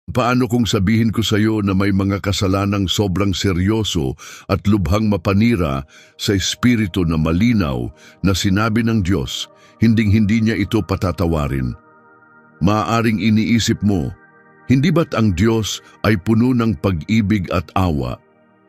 Paano kung sabihin ko sa iyo na may mga kasalanang sobrang seryoso at lubhang mapanira sa espiritu na malinaw na sinabi ng Diyos, hinding-hindi niya ito patatawarin? Maaaring iniisip mo, hindi ba't ang Diyos ay puno ng pag-ibig at awa?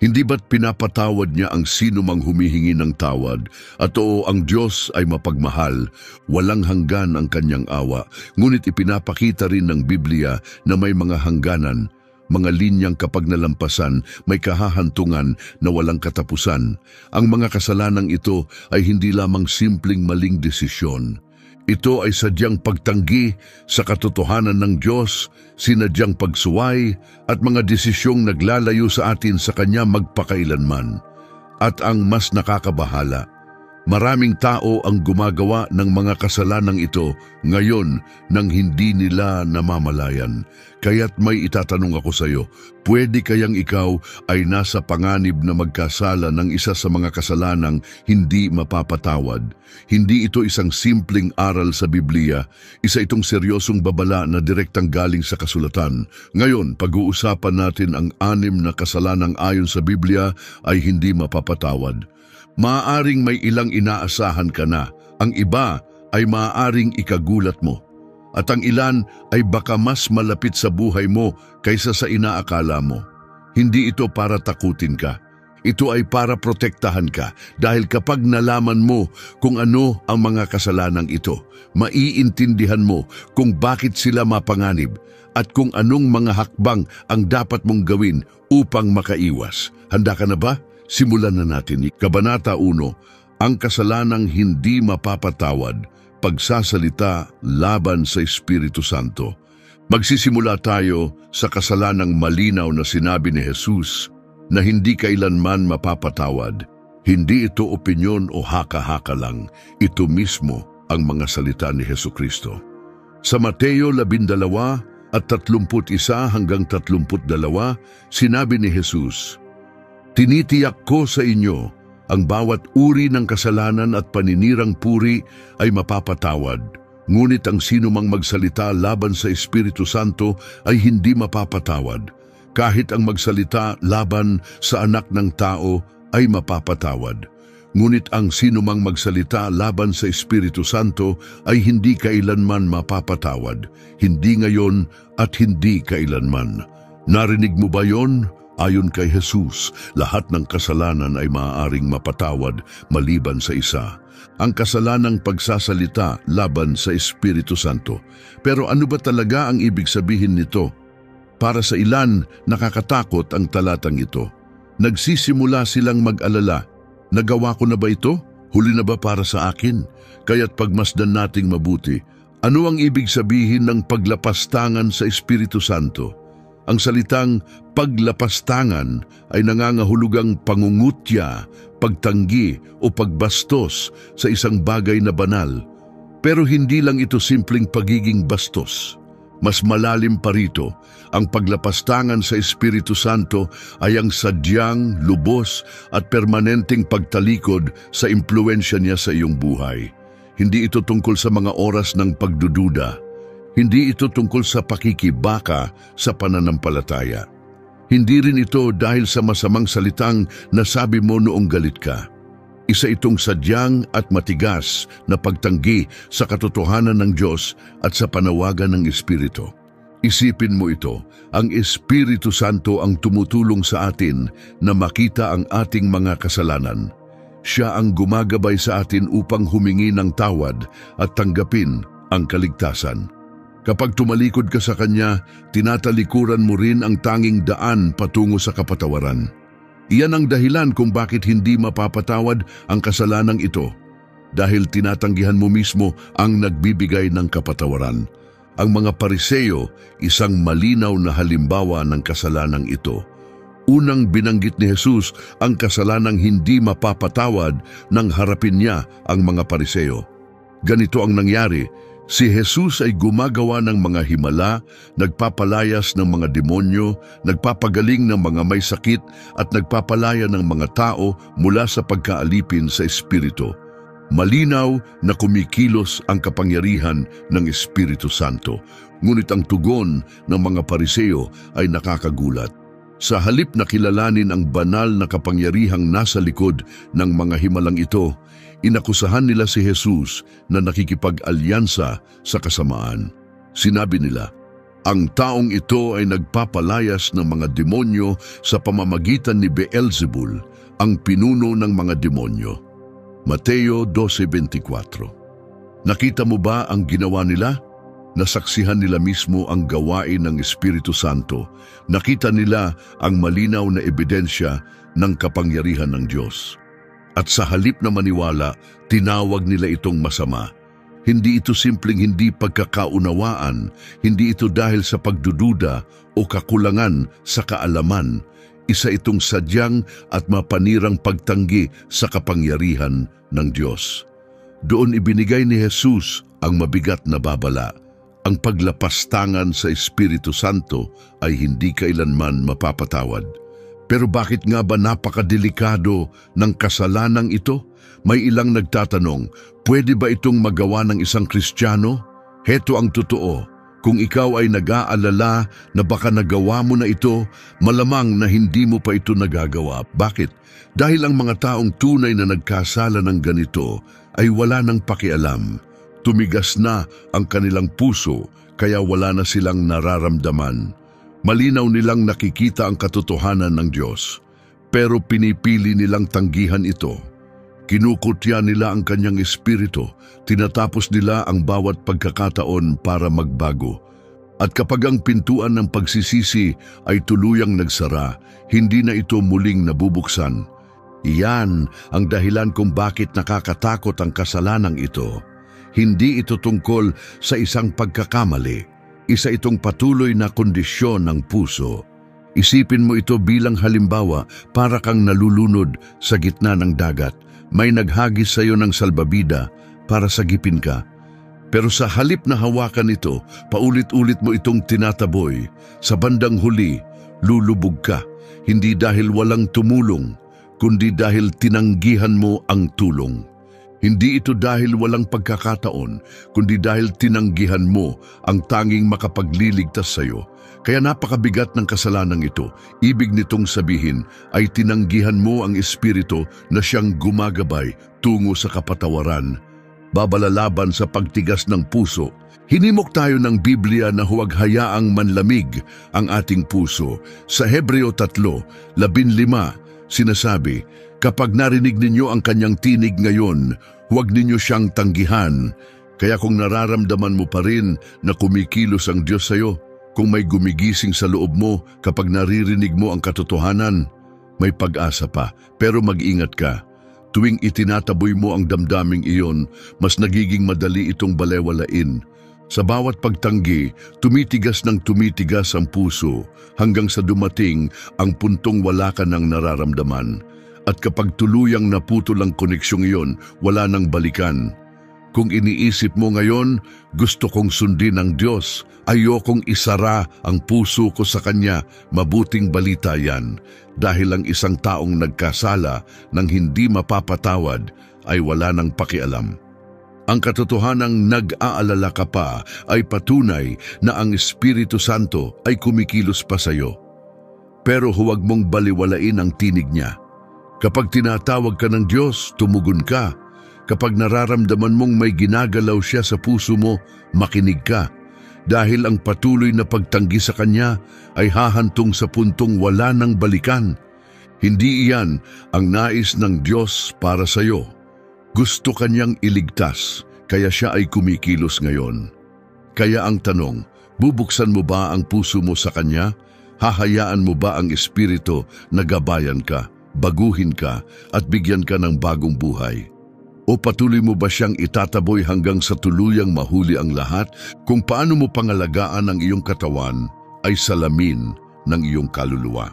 Hindi ba't pinapatawad niya ang sino mang humihingi ng tawad? At oo, ang Diyos ay mapagmahal, walang hanggan ang kanyang awa. Ngunit ipinapakita rin ng Biblia na may mga hangganan, mga linyang kapag nalampasan, may kahahantungan na walang katapusan. Ang mga kasalanang ito ay hindi lamang simpleng maling desisyon. Ito ay sadyang pagtanggi sa katotohanan ng Diyos, sinadyang pagsuway at mga desisyong naglalayo sa atin sa Kanya magpakailanman. At ang mas nakakabahala, maraming tao ang gumagawa ng mga kasalanang ito ngayon nang hindi nila namamalayan. Kaya't may itatanong ako sa iyo, pwede kayang ikaw ay nasa panganib na magkasala ng isa sa mga kasalanang hindi mapapatawad? Hindi ito isang simpleng aral sa Biblia, isa itong seryosong babala na direktang galing sa kasulatan. Ngayon, pag-uusapan natin ang 6 na kasalanang ayon sa Biblia ay hindi mapapatawad. Maaaring may ilang inaasahan ka na, ang iba ay maaaring ikagulat mo. At ang ilan ay baka mas malapit sa buhay mo kaysa sa inaakala mo. Hindi ito para takutin ka. Ito ay para protektahan ka dahil kapag nalaman mo kung ano ang mga kasalanang ito, maiintindihan mo kung bakit sila mapanganib at kung anong mga hakbang ang dapat mong gawin upang makaiwas. Handa ka na ba? Simulan na natin. Kabanata 1, ang kasalanang hindi mapapatawad, pagsasalita laban sa Espiritu Santo. Magsisimula tayo sa kasalanang malinaw na sinabi ni Jesus na hindi kailanman mapapatawad. Hindi ito opinyon o haka-haka lang. Ito mismo ang mga salita ni Jesucristo. Sa Mateo 12:31 hanggang 32, sinabi ni Jesus, "Tinitiyak ko sa inyo, ang bawat uri ng kasalanan at paninirang puri ay mapapatawad. Ngunit ang sinumang magsalita laban sa Espiritu Santo ay hindi mapapatawad. Kahit ang magsalita laban sa anak ng tao ay mapapatawad. Ngunit ang sinumang magsalita laban sa Espiritu Santo ay hindi kailanman mapapatawad. Hindi ngayon at hindi kailanman." Narinig mo ba yon? Ayon kay Jesus, lahat ng kasalanan ay maaaring mapatawad maliban sa isa, ang kasalanang pagsasalita laban sa Espiritu Santo. Pero ano ba talaga ang ibig sabihin nito? Para sa ilan, nakakatakot ang talatang ito. Nagsisimula silang mag-alala, nagawa ko na ba ito? Huli na ba para sa akin? Kaya't pagmasdan nating mabuti, ano ang ibig sabihin ng paglapastangan sa Espiritu Santo? Ang salitang paglapastangan ay nangangahulugang pangungutya, pagtanggi o pagbastos sa isang bagay na banal. Pero hindi lang ito simpleng pagiging bastos. Mas malalim pa rito, ang paglapastangan sa Espiritu Santo ay ang sadyang, lubos at permanenteng pagtalikod sa impluensya niya sa iyong buhay. Hindi ito tungkol sa mga oras ng pagdududa. Hindi ito tungkol sa pakikibaka sa pananampalataya. Hindi rin ito dahil sa masamang salitang nasabi mo noong galit ka. Isa itong sadyang at matigas na pagtanggi sa katotohanan ng Diyos at sa panawagan ng Espiritu. Isipin mo ito, ang Espiritu Santo ang tumutulong sa atin na makita ang ating mga kasalanan. Siya ang gumagabay sa atin upang humingi ng tawad at tanggapin ang kaligtasan. Kapag tumalikod ka sa Kanya, tinatalikuran mo rin ang tanging daan patungo sa kapatawaran. Iyan ang dahilan kung bakit hindi mapapatawad ang kasalanang ito, dahil tinatanggihan mo mismo ang nagbibigay ng kapatawaran. Ang mga Pariseo, isang malinaw na halimbawa ng kasalanang ito. Unang binanggit ni Jesus ang kasalanang hindi mapapatawad nang harapin niya ang mga Pariseo. Ganito ang nangyari. Si Jesus ay gumagawa ng mga himala, nagpapalayas ng mga demonyo, nagpapagaling ng mga may sakit at nagpapalaya ng mga tao mula sa pagkaalipin sa Espiritu. Malinaw na kumikilos ang kapangyarihan ng Espiritu Santo. Ngunit ang tugon ng mga Pariseo ay nakakagulat. Sa halip na kilalanin ang banal na kapangyarihang nasa likod ng mga himalang ito, inakusahan nila si Jesus na nakikipag-alyansa sa kasamaan. Sinabi nila, ang taong ito ay nagpapalayas ng mga demonyo sa pamamagitan ni Beelzebul, ang pinuno ng mga demonyo. Mateo 12:24. Nakita mo ba ang ginawa nila? Nasaksihan nila mismo ang gawain ng Espiritu Santo. Nakita nila ang malinaw na ebidensya ng kapangyarihan ng Diyos. At sa halip na maniwala, tinawag nila itong masama. Hindi ito simpleng hindi pagkakaunawaan, hindi ito dahil sa pagdududa o kakulangan sa kaalaman. Isa itong sadyang at mapanirang pagtanggi sa kapangyarihan ng Diyos. Doon ibinigay ni Jesus ang mabigat na babala. Ang paglapastangan sa Espiritu Santo ay hindi kailanman mapapatawad. Pero bakit nga ba napakadelikado ng kasalanang ito? May ilang nagtatanong, pwede ba itong magawa ng isang Kristiyano? Heto ang totoo. Kung ikaw ay nag-aalala na baka nagawa mo na ito, malamang na hindi mo pa ito nagagawa. Bakit? Dahil ang mga taong tunay na nagkasala ng ganito ay wala nang pakialam. Tumigas na ang kanilang puso kaya wala na silang nararamdaman. Malinaw nilang nakikita ang katotohanan ng Diyos, pero pinipili nilang tanggihan ito. Kinukutya nila ang kanyang espiritu, tinatapos nila ang bawat pagkakataon para magbago. At kapag ang pintuan ng pagsisisi ay tuluyang nagsara, hindi na ito muling nabubuksan. Iyan ang dahilan kung bakit nakakatakot ang kasalanang ito. Hindi ito tungkol sa isang pagkakamali. Isa itong patuloy na kondisyon ng puso. Isipin mo ito bilang halimbawa para kang nalulunod sa gitna ng dagat. May naghagis sa iyo ng salbabida para sagipin ka. Pero sa halip na hawakan ito, paulit-ulit mo itong tinataboy. Sa bandang huli, lulubog ka. Hindi dahil walang tumulong, kundi dahil tinanggihan mo ang tulong. Hindi ito dahil walang pagkakataon, kundi dahil tinanggihan mo ang tanging makapagliligtas sa iyo. Kaya napakabigat ng kasalanang ito. Ibig nitong sabihin ay tinanggihan mo ang Espiritu na siyang gumagabay tungo sa kapatawaran. Babalalaban sa pagtigas ng puso. Hinimok tayo ng Biblia na huwag hayaang manlamig ang ating puso. Sa Hebreo 3:15, sinasabi, kapag narinig ninyo ang kanyang tinig ngayon, huwag ninyo siyang tanggihan. Kaya kung nararamdaman mo pa rin na kumikilos ang Diyos sa iyo, kung may gumigising sa loob mo kapag naririnig mo ang katotohanan, may pag-asa pa. Pero mag-ingat ka. Tuwing itinataboy mo ang damdaming iyon, mas nagiging madali itong balewalain. Sa bawat pagtanggi, tumitigas ng tumitigas ang puso hanggang sa dumating ang puntong wala ka nang nararamdaman. At kapag tuluyang naputol ang koneksyong iyon, wala nang balikan. Kung iniisip mo ngayon, gusto kong sundin ang Diyos, ayokong isara ang puso ko sa Kanya, mabuting balita yan. Dahil ang isang taong nagkasala ng hindi mapapatawad ay wala nang pakialam. Ang katotohanang nag-aalala ka pa ay patunay na ang Espiritu Santo ay kumikilos pa sa iyo. Pero huwag mong baliwalain ang tinig niya. Kapag tinatawag ka ng Diyos, tumugon ka. Kapag nararamdaman mong may ginagalaw siya sa puso mo, makinig ka. Dahil ang patuloy na pagtanggi sa Kanya ay hahantong sa puntong wala nang balikan. Hindi iyan ang nais ng Diyos para sa iyo. Gusto Kanyang iligtas, kaya siya ay kumikilos ngayon. Kaya ang tanong, bubuksan mo ba ang puso mo sa Kanya? Hahayaan mo ba ang Espiritu na gabayan ka, baguhin ka at bigyan ka ng bagong buhay? O patuloy mo ba siyang itataboy hanggang sa tuluyang mahuli ang lahat? Kung paano mo pangalagaan ang iyong katawan ay salamin ng iyong kaluluwa.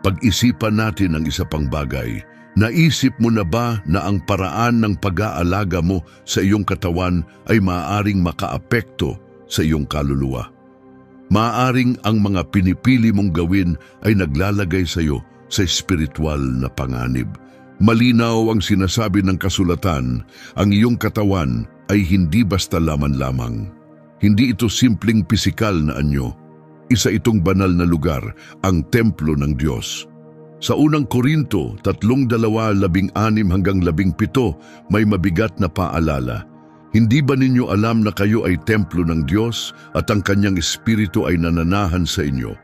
Pag-isipan natin ang isa pang bagay. Naisip mo na ba na ang paraan ng pag-aalaga mo sa iyong katawan ay maaaring makaapekto sa iyong kaluluwa? Maaaring ang mga pinipili mong gawin ay naglalagay sa iyo sa espiritual na panganib. Malinaw ang sinasabi ng kasulatan, ang iyong katawan ay hindi basta laman lamang. Hindi ito simpleng pisikal na anyo. Isa itong banal na lugar, ang templo ng Diyos. Sa unang Korinto 3:16-17 may mabigat na paalala. Hindi ba ninyo alam na kayo ay templo ng Diyos at ang kanyang espiritu ay nananahan sa inyo?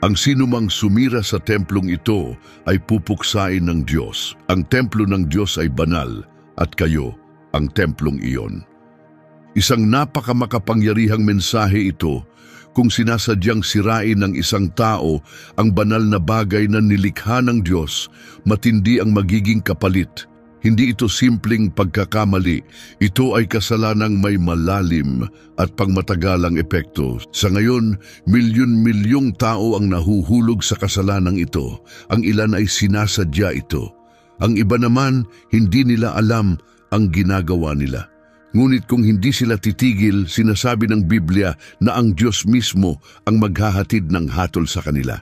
Ang sinumang sumira sa templong ito ay pupuksain ng Diyos. Ang templo ng Diyos ay banal at kayo ang templong iyon. Isang napakamakapangyarihang mensahe ito kung sinasadyang sirain ng isang tao ang banal na bagay na nilikha ng Diyos, matindi ang magiging kapalit. Hindi ito simpleng pagkakamali, ito ay kasalanang may malalim at pangmatagalang epekto. Sa ngayon, milyon-milyong tao ang nahuhulog sa kasalanang ito. Ang ilan ay sinasadya ito. Ang iba naman, hindi nila alam ang ginagawa nila. Ngunit kung hindi sila titigil, sinasabi ng Biblia na ang Diyos mismo ang maghahatid ng hatol sa kanila.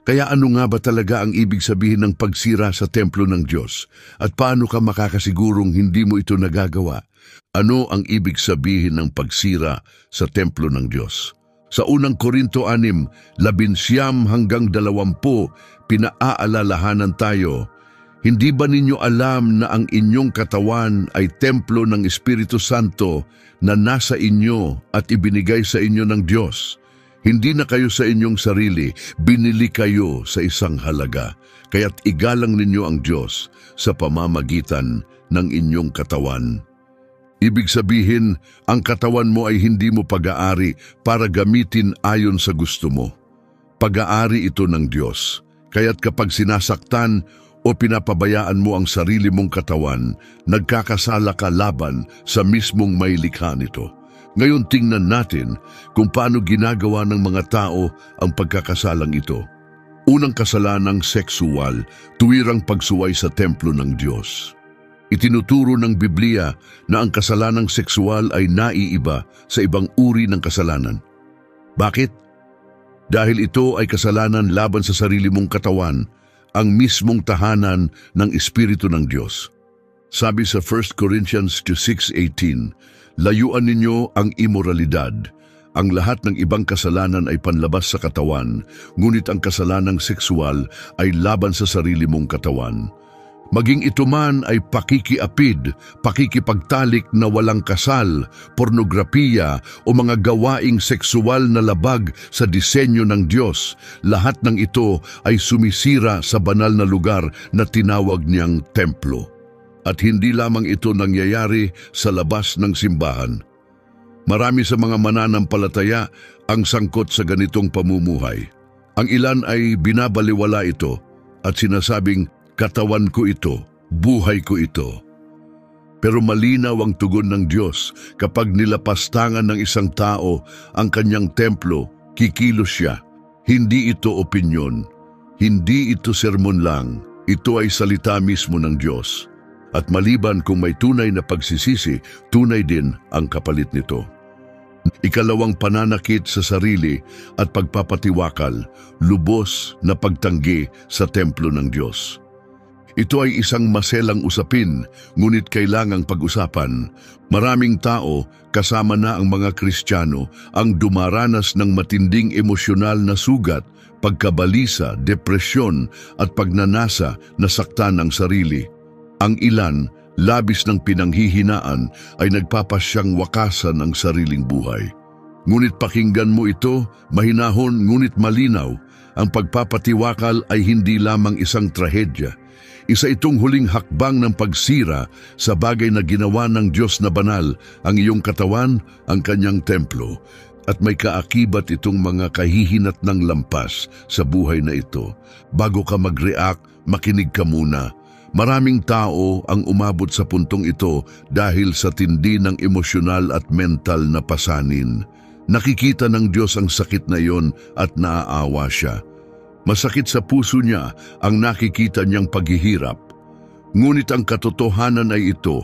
Kaya ano nga ba talaga ang ibig sabihin ng pagsira sa templo ng Diyos? At paano ka makakasigurong hindi mo ito nagagawa? Ano ang ibig sabihin ng pagsira sa templo ng Diyos? Sa unang Korinto 6:19-20, pinaaalalahanan tayo, hindi ba ninyo alam na ang inyong katawan ay templo ng Espiritu Santo na nasa inyo at ibinigay sa inyo ng Diyos? Hindi na kayo sa inyong sarili, binili kayo sa isang halaga. Kaya't igalang ninyo ang Diyos sa pamamagitan ng inyong katawan. Ibig sabihin, ang katawan mo ay hindi mo pag-aari para gamitin ayon sa gusto mo. Pag-aari ito ng Diyos. Kaya't kapag sinasaktan o pinapabayaan mo ang sarili mong katawan, nagkakasala ka laban sa mismong may likha nito. Ngayon tingnan natin kung paano ginagawa ng mga tao ang pagkakasalang ito. Unang kasalanang sexual, tuwirang pagsuway sa templo ng Diyos. Itinuturo ng Biblia na ang kasalanang sexual ay naiiba sa ibang uri ng kasalanan. Bakit? Dahil ito ay kasalanan laban sa sarili mong katawan, ang mismong tahanan ng Espiritu ng Diyos. Sabi sa 1 Corinthians 6:18, layuan ninyo ang imoralidad. Ang lahat ng ibang kasalanan ay panlabas sa katawan, ngunit ang kasalanang sexual ay laban sa sarili mong katawan. Maging ito man ay pakikiapid, pakikipagtalik na walang kasal, pornografiya o mga gawaing sexual na labag sa disenyo ng Diyos, lahat ng ito ay sumisira sa banal na lugar na tinawag niyang templo. At hindi lamang ito nangyayari sa labas ng simbahan. Marami sa mga mananampalataya ang sangkot sa ganitong pamumuhay. Ang ilan ay binabaliwala ito at sinasabing, katawan ko ito, buhay ko ito. Pero malinaw ang tugon ng Diyos kapag nilapastangan ng isang tao ang kanyang templo, kikilos siya. Hindi ito opinyon, hindi ito sermon lang, ito ay salita mismo ng Diyos. At maliban kung may tunay na pagsisisi, tunay din ang kapalit nito. Ikalawang pananakit sa sarili at pagpapatiwakal, lubos na pagtanggi sa templo ng Diyos. Ito ay isang maselang usapin, ngunit kailangang pag-usapan. Maraming tao, kasama na ang mga Kristiyano, ang dumaranas ng matinding emosyonal na sugat, pagkabalisa, depresyon at pagnanasa na saktan ng sarili. Ang ilan, labis ng pinanghihinaan, ay nagpapasyang wakasan ang sariling buhay. Ngunit pakinggan mo ito, mahinahon ngunit malinaw, ang pagpapatiwakal ay hindi lamang isang trahedya. Isa itong huling hakbang ng pagsira sa bagay na ginawa ng Diyos na banal, ang iyong katawan, ang kanyang templo. At may kaakibat itong mga kahihinat ng lampas sa buhay na ito. Bago ka mag-react, makinig ka muna. Maraming tao ang umabot sa puntong ito dahil sa tindi ng emosyonal at mental na pasanin. Nakikita ng Diyos ang sakit na iyon at naaawa siya. Masakit sa puso niya ang nakikita niyang paghihirap. Ngunit ang katotohanan ay ito,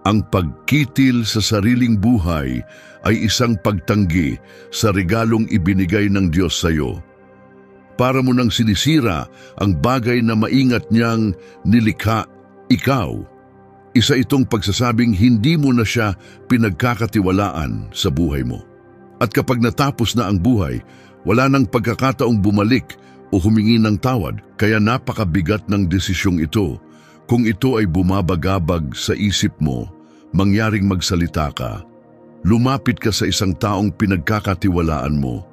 ang pagkitil sa sariling buhay ay isang pagtanggi sa regalong ibinigay ng Diyos sa iyo. Para mo nang sinisira ang bagay na maingat niyang nilikha ikaw. Isa itong pagsasabing hindi mo na siya pinagkakatiwalaan sa buhay mo. At kapag natapos na ang buhay, wala nang pagkakataong bumalik o humingi ng tawad, kaya napakabigat ng desisyong ito. Kung ito ay bumabagabag sa isip mo, mangyaring magsalita ka. Lumapit ka sa isang taong pinagkakatiwalaan mo.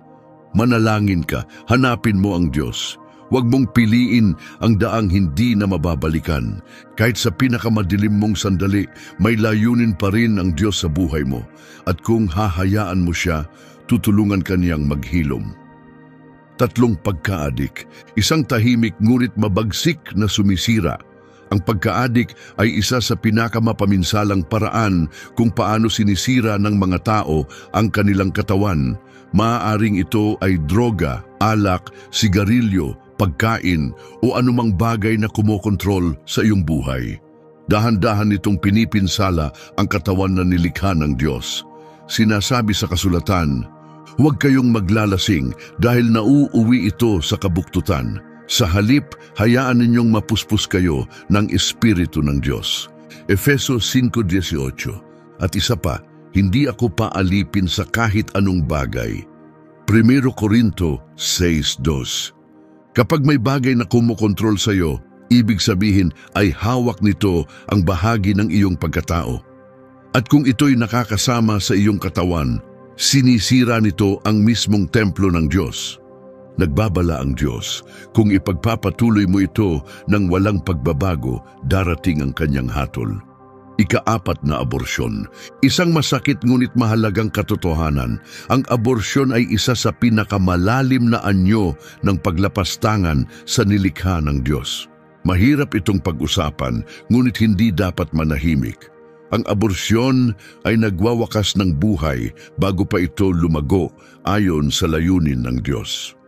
Manalangin ka, hanapin mo ang Diyos. Huwag mong piliin ang daang hindi na mababalikan. Kahit sa pinakamadilim mong sandali, may layunin pa rin ang Diyos sa buhay mo. At kung hahayaan mo siya, tutulungan ka niyang maghilom. 3 pagkaadik, isang tahimik ngunit mabagsik na sumisira. Ang pagkaadik ay isa sa pinakamapaminsalang paraan kung paano sinisira ng mga tao ang kanilang katawan. Maaaring ito ay droga, alak, sigarilyo, pagkain o anumang bagay na kumokontrol sa iyong buhay. Dahan-dahan nitong pinipinsala ang katawan na nilikha ng Diyos. Sinasabi sa kasulatan, huwag kayong maglalasing dahil nauuwi ito sa kabuktutan. Sa halip, hayaan ninyong mapuspos kayo ng Espiritu ng Diyos. Efeso 5:18. At isa pa, hindi ako paalipin sa kahit anong bagay. 1 Corinto 6:2. Kapag may bagay na kumokontrol sa iyo, ibig sabihin ay hawak nito ang bahagi ng iyong pagkatao. At kung ito'y nakakasama sa iyong katawan, sinisira nito ang mismong templo ng Diyos. Nagbabala ang Diyos, kung ipagpapatuloy mo ito ng walang pagbabago, darating ang kanyang hatol. Ika-4 na aborsyon. Isang masakit ngunit mahalagang katotohanan. Ang aborsyon ay isa sa pinakamalalim na anyo ng paglapastangan sa nilikha ng Diyos. Mahirap itong pag-usapan, ngunit hindi dapat manahimik. Ang aborsyon ay nagwawakas ng buhay bago pa ito lumago ayon sa layunin ng Diyos.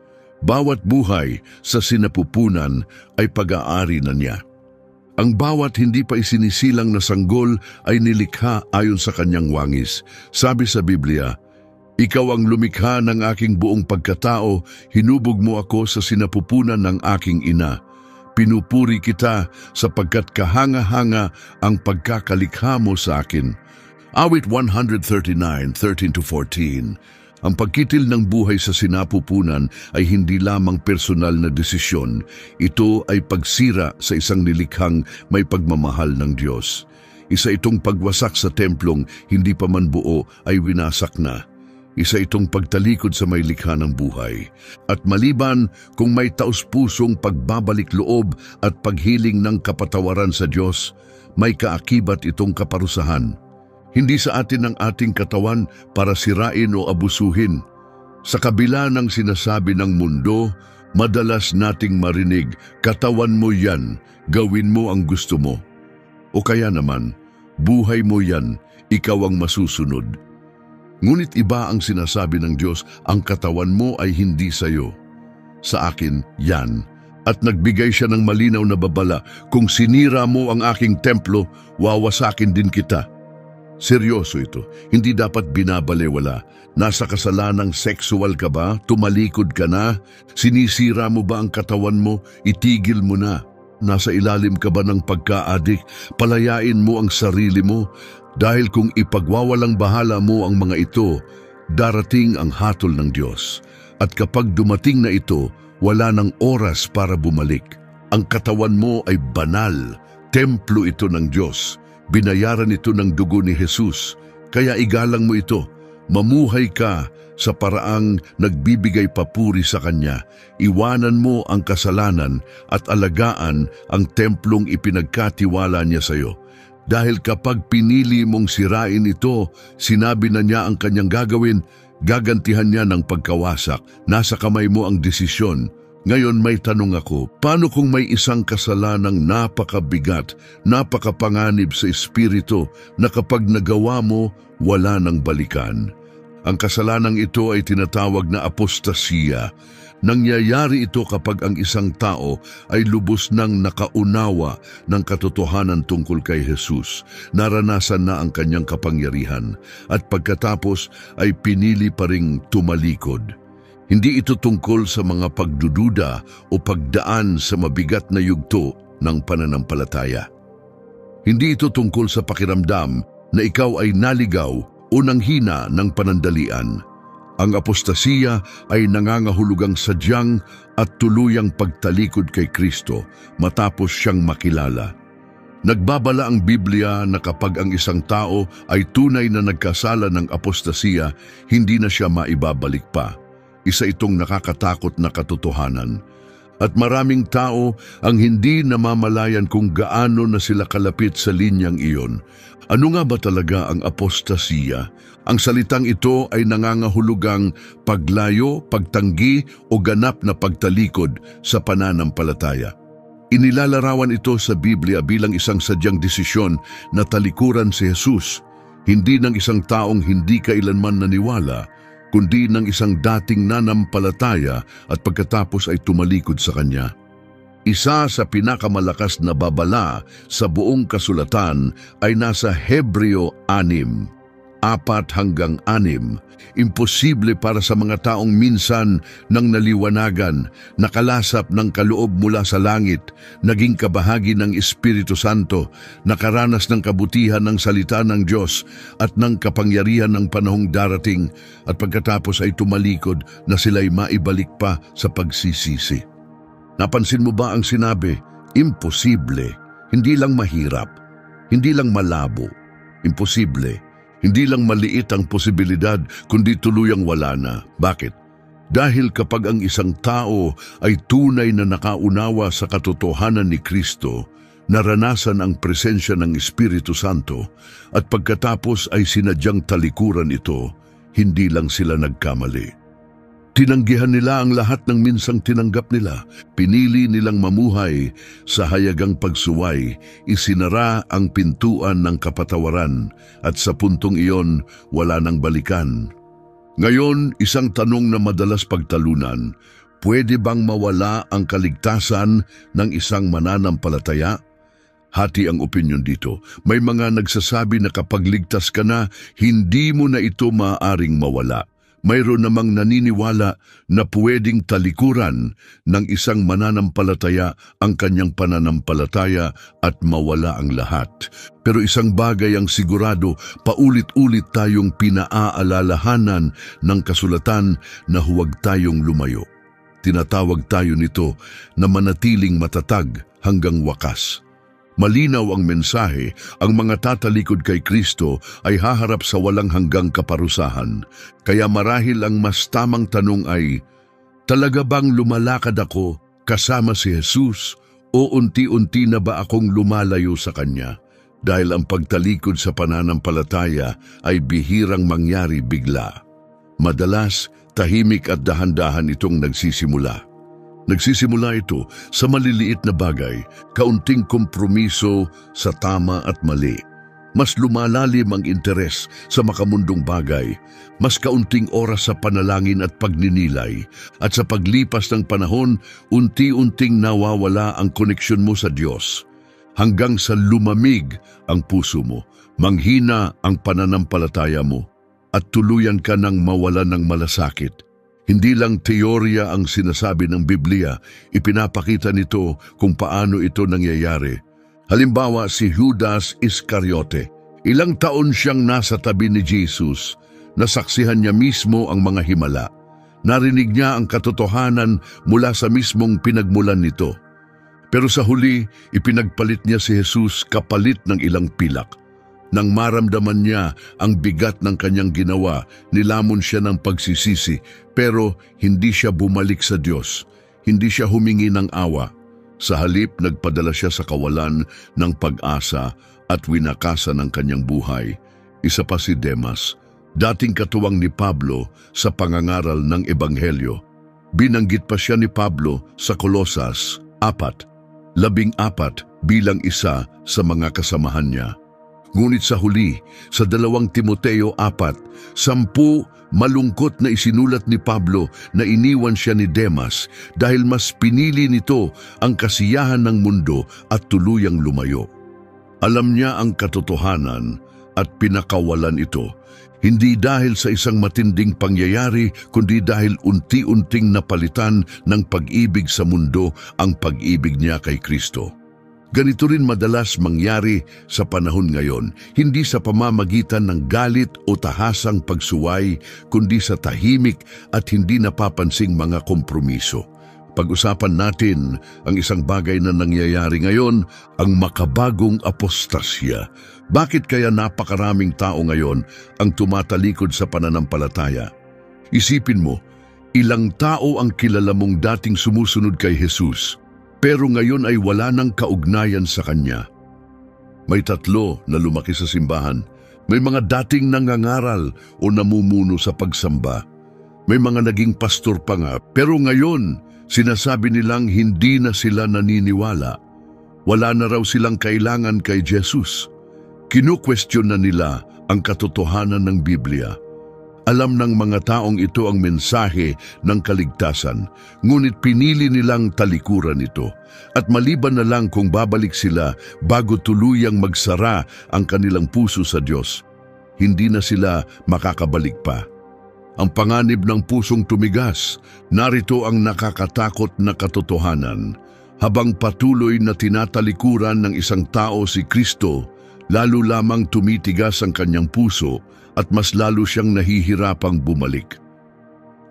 Bawat buhay sa sinapupunan ay pag-aari na niya. Ang bawat hindi pa isinisilang na sanggol ay nilikha ayon sa kanyang wangis. Sabi sa Biblia, ikaw ang lumikha ng aking buong pagkatao, hinubog mo ako sa sinapupunan ng aking ina. Pinupuri kita sapagkat kahanga-hanga ang pagkakalikha mo sa akin. Awit 139:13-14. Ang pagkitil ng buhay sa sinapupunan ay hindi lamang personal na desisyon. Ito ay pagsira sa isang nilikhang may pagmamahal ng Diyos. Isa itong pagwasak sa templong hindi pa man buo ay winasak na. Isa itong pagtalikod sa may likha ng buhay. At maliban kung may taus-pusong pagbabalik loob at paghiling ng kapatawaran sa Diyos, may kaakibat itong kaparusahan. Hindi sa atin ang ating katawan para sirain o abusuhin. Sa kabila ng sinasabi ng mundo, madalas nating marinig, katawan mo yan, gawin mo ang gusto mo. O kaya naman, buhay mo yan, ikaw ang masusunod. Ngunit iba ang sinasabi ng Diyos, ang katawan mo ay hindi sayo. Sa akin, yan. At nagbigay siya ng malinaw na babala, kung sinira mo ang aking templo, wawasakin din kita. Seryoso ito, hindi dapat binabalewala. Nasa kasalanang sexual ka ba? Tumalikod ka na? Sinisira mo ba ang katawan mo? Itigil mo na. Nasa ilalim ka ba ng pagka-adik? Palayain mo ang sarili mo. Dahil kung ipagwawalang bahala mo ang mga ito, darating ang hatol ng Diyos. At kapag dumating na ito, wala nang oras para bumalik. Ang katawan mo ay banal, templo ito ng Diyos. Binayaran ito ng dugo ni Jesus, kaya igalang mo ito. Mamuhay ka sa paraang nagbibigay papuri sa Kanya. Iwanan mo ang kasalanan at alagaan ang templong ipinagkatiwala niya sa iyo. Dahil kapag pinili mong sirain ito, sinabi na niya ang Kanyang gagawin, gagantihan niya ng pagkawasak. Nasa kamay mo ang desisyon. Ngayon may tanong ako, paano kung may isang kasalanang napakabigat, napakapanganib sa espiritu na kapag nagawa mo, wala nang balikan? Ang kasalanang ito ay tinatawag na apostasiya. Nangyayari ito kapag ang isang tao ay lubos nang nakaunawa ng katotohanan tungkol kay Jesus, naranasan na ang kanyang kapangyarihan, at pagkatapos ay pinili pa ring tumalikod. Hindi ito tungkol sa mga pagdududa o pagdaan sa mabigat na yugto ng pananampalataya. Hindi ito tungkol sa pakiramdam na ikaw ay naligaw o nanghina ng panandalian. Ang apostasiya ay nangangahulugang sadyang at tuluyang pagtalikod kay Kristo matapos siyang makilala. Nagbabala ang Biblia na kapag ang isang tao ay tunay na nagkasala ng apostasiya, hindi na siya maibabalik pa. Isa itong nakakatakot na katotohanan. At maraming tao ang hindi namamalayan kung gaano na sila kalapit sa linyang iyon. Ano nga ba talaga ang apostasiya? Ang salitang ito ay nangangahulugang paglayo, pagtanggi o ganap na pagtalikod sa pananampalataya. Inilalarawan ito sa Biblia bilang isang sadyang desisyon na talikuran si Jesus, hindi ng isang taong hindi kailanman naniwala, kundi ng isang dating nanampalataya at pagkatapos ay tumalikod sa Kanya. Isa sa pinakamalakas na babala sa buong kasulatan ay nasa Hebreo 6, 4-6. Imposible para sa mga taong minsan nang naliwanagan, nakalasap ng kaloob mula sa langit, naging kabahagi ng Espiritu Santo, nakaranas ng kabutihan ng salita ng Diyos at ng kapangyarihan ng panahong darating, at pagkatapos ay tumalikod na sila'y maibalik pa sa pagsisisi. Napansin mo ba ang sinabi? Imposible. Hindi lang mahirap, hindi lang malabo. Imposible. Hindi lang maliit ang posibilidad, kundi tuluyang wala na. Bakit? Dahil kapag ang isang tao ay tunay na nakaunawa sa katotohanan ni Kristo, naranasan ang presensya ng Espiritu Santo, at pagkatapos ay sinadyang talikuran ito, hindi lang sila nagkamali. Tinanggihan nila ang lahat ng minsang tinanggap nila. Pinili nilang mamuhay sa hayagang pagsuway. Isinara ang pintuan ng kapatawaran at sa puntong iyon wala nang balikan. Ngayon, isang tanong na madalas pagtalunan, pwede bang mawala ang kaligtasan ng isang mananampalataya? Hati ang opinyon dito. May mga nagsasabi na kapag ligtas ka na, hindi mo na ito maaaring mawala. Mayroon namang naniniwala na pwedeng talikuran ng isang mananampalataya ang kanyang pananampalataya at mawala ang lahat. Pero isang bagay ang sigurado, paulit-ulit tayong pinaaalalahanan ng kasulatan na huwag tayong lumayo. Tinatawag tayo nito na manatiling matatag hanggang wakas. Malinaw ang mensahe, ang mga tatalikod kay Kristo ay haharap sa walang hanggang kaparusahan. Kaya marahil ang mas tamang tanong ay, talaga bang lumalakad ako kasama si Jesus o unti-unti na ba akong lumalayo sa Kanya? Dahil ang pagtalikod sa pananampalataya ay bihirang mangyari bigla. Madalas, tahimik at dahan-dahan itong nagsisimula. Nagsisimula ito sa maliliit na bagay, kaunting kompromiso sa tama at mali. Mas lumalalim ang interes sa makamundong bagay, mas kaunting oras sa panalangin at pagninilay, at sa paglipas ng panahon, unti-unting nawawala ang koneksyon mo sa Diyos. Hanggang sa lumamig ang puso mo, manghina ang pananampalataya mo, at tuluyan ka ng mawalan ng malasakit. Hindi lang teorya ang sinasabi ng Biblia, ipinapakita nito kung paano ito nangyayari. Halimbawa si Judas Iscariote. Ilang taon siyang nasa tabi ni Jesus, nasaksihan niya mismo ang mga himala. Narinig niya ang katotohanan mula sa mismong pinagmulan nito. Pero sa huli, ipinagpalit niya si Jesus kapalit ng ilang pilak. Nang maramdaman niya ang bigat ng kanyang ginawa, nilamon siya ng pagsisisi, pero hindi siya bumalik sa Diyos. Hindi siya humingi ng awa. Sa halip, nagpadala siya sa kawalan ng pag-asa at winakasan ng kanyang buhay. Isa pa si Demas, dating katuwang ni Pablo sa pangangaral ng Ebanghelyo. Binanggit pa siya ni Pablo sa Kolosas 4:14 bilang isa sa mga kasamahan niya. Ngunit sa huli, sa 2 Timoteo 4:10, malungkot na isinulat ni Pablo na iniwan siya ni Demas dahil mas pinili nito ang kasiyahan ng mundo at tuluyang lumayo. Alam niya ang katotohanan at pinakawalan ito, hindi dahil sa isang matinding pangyayari, kundi dahil unti-unting napalitan ng pag-ibig sa mundo ang pag-ibig niya kay Kristo. Ganito rin madalas mangyari sa panahon ngayon, hindi sa pamamagitan ng galit o tahasang pagsuway, kundi sa tahimik at hindi napapansing mga kompromiso. Pag-usapan natin ang isang bagay na nangyayari ngayon, ang makabagong apostasya. Bakit kaya napakaraming tao ngayon ang tumatalikod sa pananampalataya? Isipin mo, ilang tao ang kilala mong dating sumusunod kay Jesus, pero ngayon ay wala nang kaugnayan sa Kanya. May 3 na lumaki sa simbahan. May mga dating nangangaral o namumuno sa pagsamba. May mga naging pastor pa nga, pero ngayon, sinasabi nilang hindi na sila naniniwala. Wala na raw silang kailangan kay Jesus. Kinu-question na nila ang katotohanan ng Biblia. Alam ng mga taong ito ang mensahe ng kaligtasan, ngunit pinili nilang talikuran ito. At maliban na lang kung babalik sila bago tuluyang magsara ang kanilang puso sa Diyos, hindi na sila makakabalik pa. Ang panganib ng pusong tumigas, narito ang nakakatakot na katotohanan. Habang patuloy na tinatalikuran ng isang tao si Kristo, lalo lamang tumitigas ang kanyang puso at mas lalo siyang nahihirapang bumalik.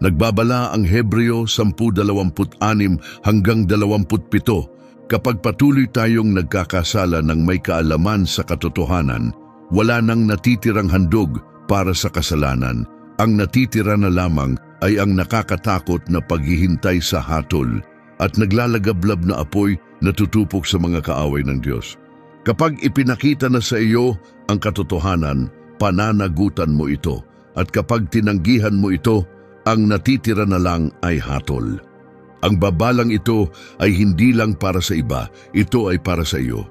Nagbabala ang Hebreo 10:26 hanggang 27, kapag patuloy tayong nagkakasala ng may kaalaman sa katotohanan, wala nang natitirang handog para sa kasalanan. Ang natitira na lamang ay ang nakakatakot na paghihintay sa hatol at naglalagablab na apoy na tutupok sa mga kaaway ng Diyos. Kapag ipinakita na sa iyo ang katotohanan, pananagutan mo ito, at kapag tinanggihan mo ito, ang natitira na lang ay hatol. Ang babalang ito ay hindi lang para sa iba, ito ay para sa iyo.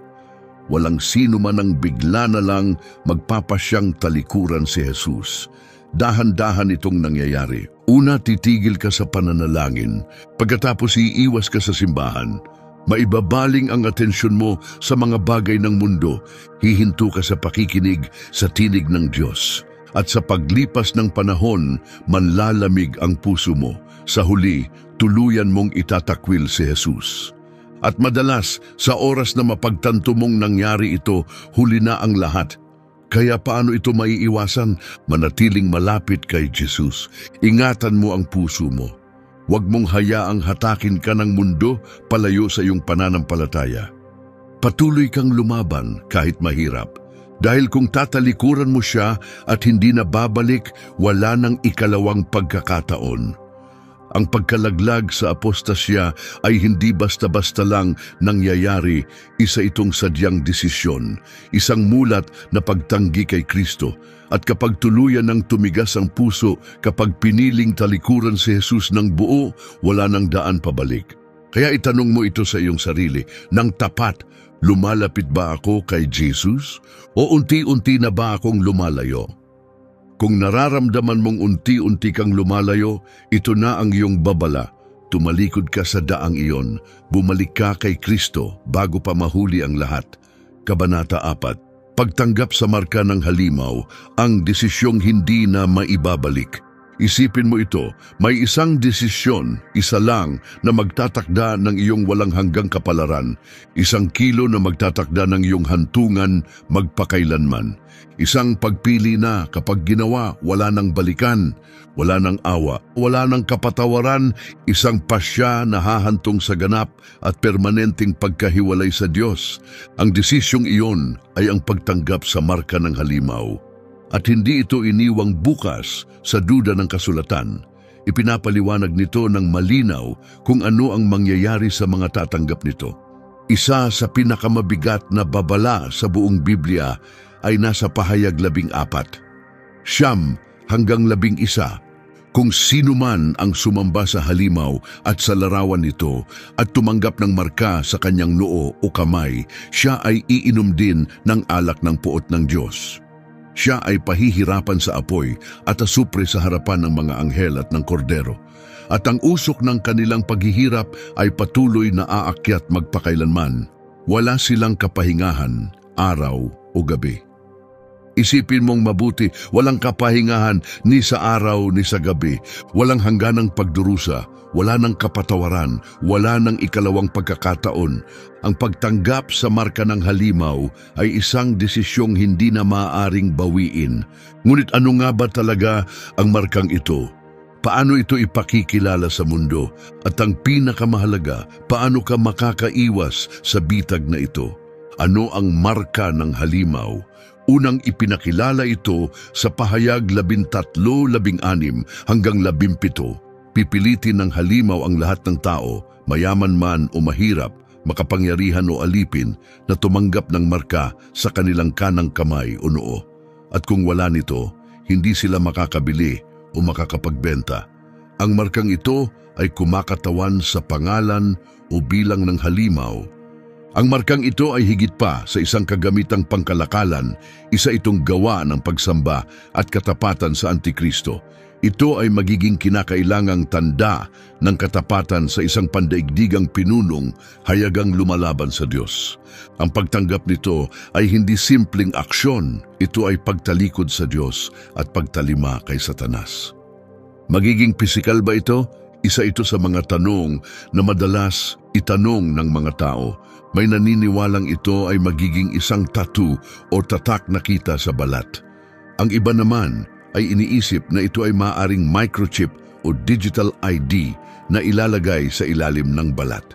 Walang sino man ang bigla na lang magpapasyang talikuran si Jesus. Dahan-dahan itong nangyayari. Una, titigil ka sa pananalangin. Pagkatapos iiwas ka sa simbahan. Maibabaling ang atensyon mo sa mga bagay ng mundo. Hihinto ka sa pakikinig sa tinig ng Diyos. At sa paglipas ng panahon, manlalamig ang puso mo. Sa huli, tuluyan mong itatakwil si Jesus. At madalas, sa oras na mapagtanto mong nangyari ito, huli na ang lahat. Kaya paano ito maiiwasan? Manatiling malapit kay Jesus. Ingatan mo ang puso mo. Huwag mong hayaang hatakin ka ng mundo palayo sa iyong pananampalataya. Patuloy kang lumaban kahit mahirap. Dahil kung tatalikuran mo siya at hindi na babalik, wala nang ikalawang pagkakataon. Ang pagkalaglag sa apostasya ay hindi basta-basta lang nangyayari, isa itong sadyang desisyon, isang mulat na pagtanggi kay Kristo. At kapag tuluyan ng tumigas ang puso, kapag piniling talikuran si Jesus ng buo, wala nang daan pabalik. Kaya itanong mo ito sa iyong sarili, nang tapat, lumalapit ba ako kay Jesus? O unti-unti na ba akong lumalayo? Kung nararamdaman mong unti-unti kang lumalayo, ito na ang iyong babala. Tumalikod ka sa daang iyon. Bumalik ka kay Kristo bago pa mahuli ang lahat. Kabanata 4. Pagtanggap sa marka ng halimaw, ang desisyong hindi na maibabalik. Isipin mo ito, may isang desisyon, isa lang, na magtatakda ng iyong walang hanggang kapalaran. Isang kilo na magtatakda ng iyong hantungan magpakailanman. Isang pagpili na kapag ginawa, wala nang balikan, wala nang awa, wala nang kapatawaran, isang pasya na hahantong sa ganap at permanenteng pagkahiwalay sa Diyos. Ang desisyong iyon ay ang pagtanggap sa marka ng halimaw. At hindi ito iniwang bukas sa duda ng kasulatan. Ipinapaliwanag nito ng malinaw kung ano ang mangyayari sa mga tatanggap nito. Isa sa pinakamabigat na babala sa buong Biblia ay nasa pahayag 14. 9 hanggang 11. Kung sino man ang sumamba sa halimaw at sa larawan nito at tumanggap ng marka sa kanyang noo o kamay, siya ay iinom din ng alak ng puot ng Diyos. Siya ay pahihirapan sa apoy at asupre sa harapan ng mga anghel at ng kordero. At ang usok ng kanilang paghihirap ay patuloy na aakyat magpakailanman. Wala silang kapahingahan, araw o gabi. Isipin mong mabuti, walang kapahingahan ni sa araw ni sa gabi, walang hangganang pagdurusa, wala nang kapatawaran, wala nang ikalawang pagkakataon. Ang pagtanggap sa marka ng halimaw ay isang desisyong hindi na maaaring bawiin. Ngunit ano nga ba talaga ang markang ito? Paano ito ipakikilala sa mundo? At ang pinakamahalaga, paano ka makakaiwas sa bitag na ito? Ano ang marka ng halimaw? Unang ipinakilala ito sa pahayag 13:16 hanggang 17. Pipilitin ng halimaw ang lahat ng tao, mayaman man o mahirap, makapangyarihan o alipin, na tumanggap ng marka sa kanilang kanang kamay o noo. At kung wala nito, hindi sila makakabili o makakapagbenta. Ang markang ito ay kumakatawan sa pangalan o bilang ng halimaw. Ang markang ito ay higit pa sa isang kagamitang pangkalakalan, isa itong gawa ng pagsamba at katapatan sa Antikristo. Ito ay magiging kinakailangang tanda ng katapatan sa isang pandaigdigang pinunong hayagang lumalaban sa Diyos. Ang pagtanggap nito ay hindi simpleng aksyon, ito ay pagtalikod sa Diyos at pagtalima kay Satanas. Magiging pisikal ba ito? Isa ito sa mga tanong na madalas itanong ng mga tao. May naniniwalang ito ay magiging isang tattoo o tatak na kita sa balat. Ang iba naman ay iniisip na ito ay maaaring microchip o digital ID na ilalagay sa ilalim ng balat.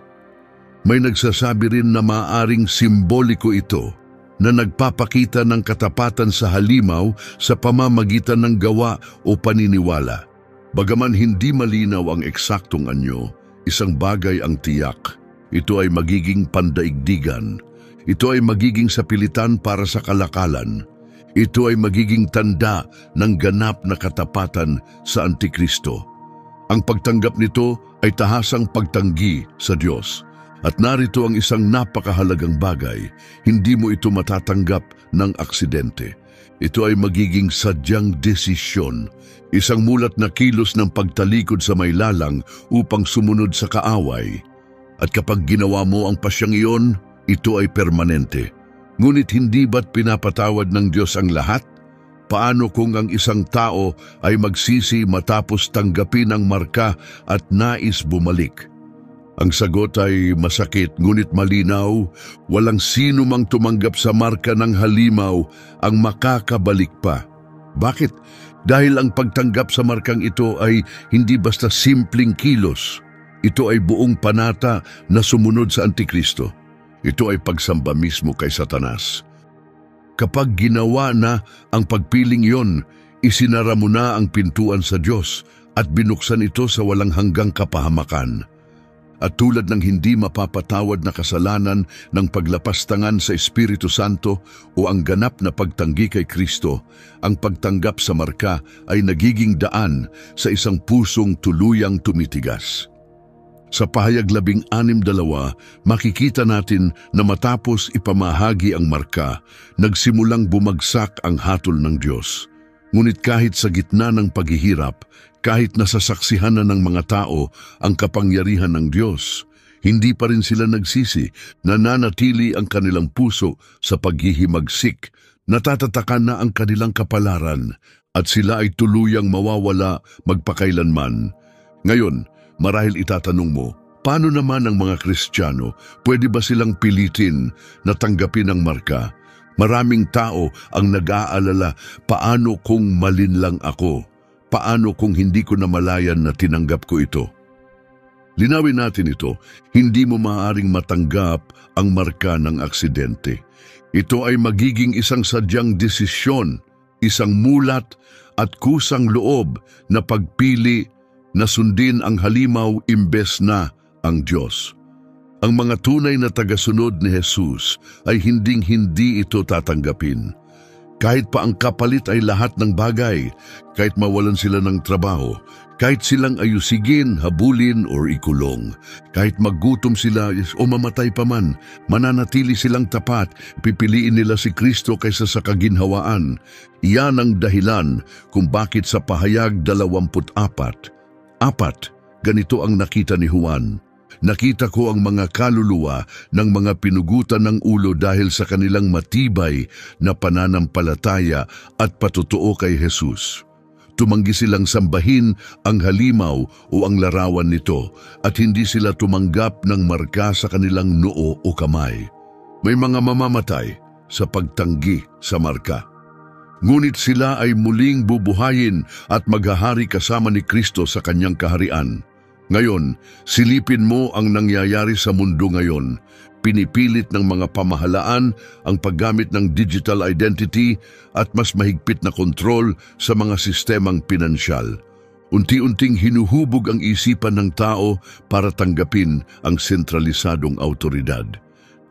May nagsasabi rin na maaaring simboliko ito na nagpapakita ng katapatan sa halimaw sa pamamagitan ng gawa o paniniwala. Bagaman hindi malinaw ang eksaktong anyo, isang bagay ang tiyak. Ito ay magiging pandaigdigan. Ito ay magiging sapilitan para sa kalakalan. Ito ay magiging tanda ng ganap na katapatan sa Antikristo. Ang pagtanggap nito ay tahasang pagtanggi sa Diyos. At narito ang isang napakahalagang bagay, hindi mo ito matatanggap ng aksidente. Ito ay magiging sadyang desisyon, isang mulat na kilos ng pagtalikod sa may lalang upang sumunod sa kaaway. At kapag ginawa mo ang pasyang iyon, ito ay permanente. Ngunit hindi ba't pinapatawad ng Diyos ang lahat? Paano kung ang isang tao ay magsisi matapos tanggapin ang marka at nais bumalik? Ang sagot ay masakit ngunit malinaw, walang sino mang tumanggap sa marka ng halimaw ang makakabalik pa. Bakit? Dahil ang pagtanggap sa markang ito ay hindi basta simpleng kilos. Ito ay buong panata na sumunod sa Antikristo. Ito ay pagsamba mismo kay Satanas. Kapag ginawa na ang pagpiling iyon, isinara mo na ang pintuan sa Diyos at binuksan ito sa walang hanggang kapahamakan. At tulad ng hindi mapapatawad na kasalanan ng paglapastangan sa Espiritu Santo o ang ganap na pagtanggi kay Kristo, ang pagtanggap sa marka ay nagiging daan sa isang pusong tuluyang tumitigas. Sa pahayag 16:2, makikita natin na matapos ipamahagi ang marka, nagsimulang bumagsak ang hatol ng Diyos. Ngunit kahit sa gitna ng paghihirap, kahit nasasaksihan na ng mga tao ang kapangyarihan ng Diyos, hindi pa rin sila nagsisi, nananatili ang kanilang puso sa paghihimagsik, natatatakan na ang kanilang kapalaran, at sila ay tuluyang mawawala magpakailanman. Ngayon, marahil itatanong mo, paano naman ang mga Kristiyano? Pwede ba silang pilitin na tanggapin ang marka? Maraming tao ang nag-aalala, paano kung malinlang ako? Paano kung hindi ko namalayan na tinanggap ko ito? Linawin natin ito, hindi mo maaaring matanggap ang marka ng aksidente. Ito ay magiging isang sadyang desisyon, isang mulat at kusang loob na pagpili na sundin ang halimaw imbes na ang Diyos. Ang mga tunay na tagasunod ni Jesus ay hinding-hindi ito tatanggapin. Kahit pa ang kapalit ay lahat ng bagay, kahit mawalan sila ng trabaho, kahit silang ayusigin, habulin o ikulong, kahit maggutom sila o mamatay pa man, mananatili silang tapat, pipiliin nila si Kristo kaysa sa kaginhawaan. Iyan ang dahilan kung bakit sa pahayag 24, ganito ang nakita ni Juan. Nakita ko ang mga kaluluwa ng mga pinugutan ng ulo dahil sa kanilang matibay na pananampalataya at patotoo kay Jesus. Tumanggi silang sambahin ang halimaw o ang larawan nito at hindi sila tumanggap ng marka sa kanilang noo o kamay. May mga mamamatay sa pagtanggi sa marka. Ngunit sila ay muling bubuhayin at maghahari kasama ni Kristo sa kanyang kaharian. Ngayon, silipin mo ang nangyayari sa mundo ngayon. Pinipilit ng mga pamahalaan ang paggamit ng digital identity at mas mahigpit na kontrol sa mga sistemang pinansyal. Unti-unting hinuhubog ang isipan ng tao para tanggapin ang sentralisadong autoridad.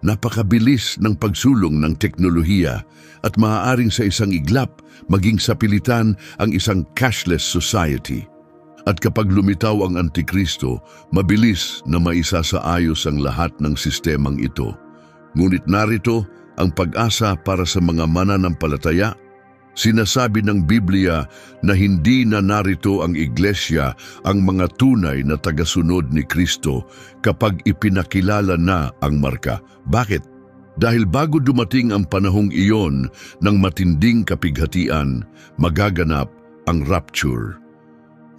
Napakabilis ng pagsulong ng teknolohiya at maaaring sa isang iglap maging sapilitan ang isang cashless society. At kapag lumitaw ang Antikristo, mabilis na maisasaayos ang lahat ng sistemang ito. Ngunit narito ang pag-asa para sa mga mananampalataya. Sinasabi ng Biblia na hindi na narito ang iglesia, ang mga tunay na tagasunod ni Kristo kapag ipinakilala na ang marka. Bakit? Dahil bago dumating ang panahong iyon ng matinding kapighatian, magaganap ang rapture.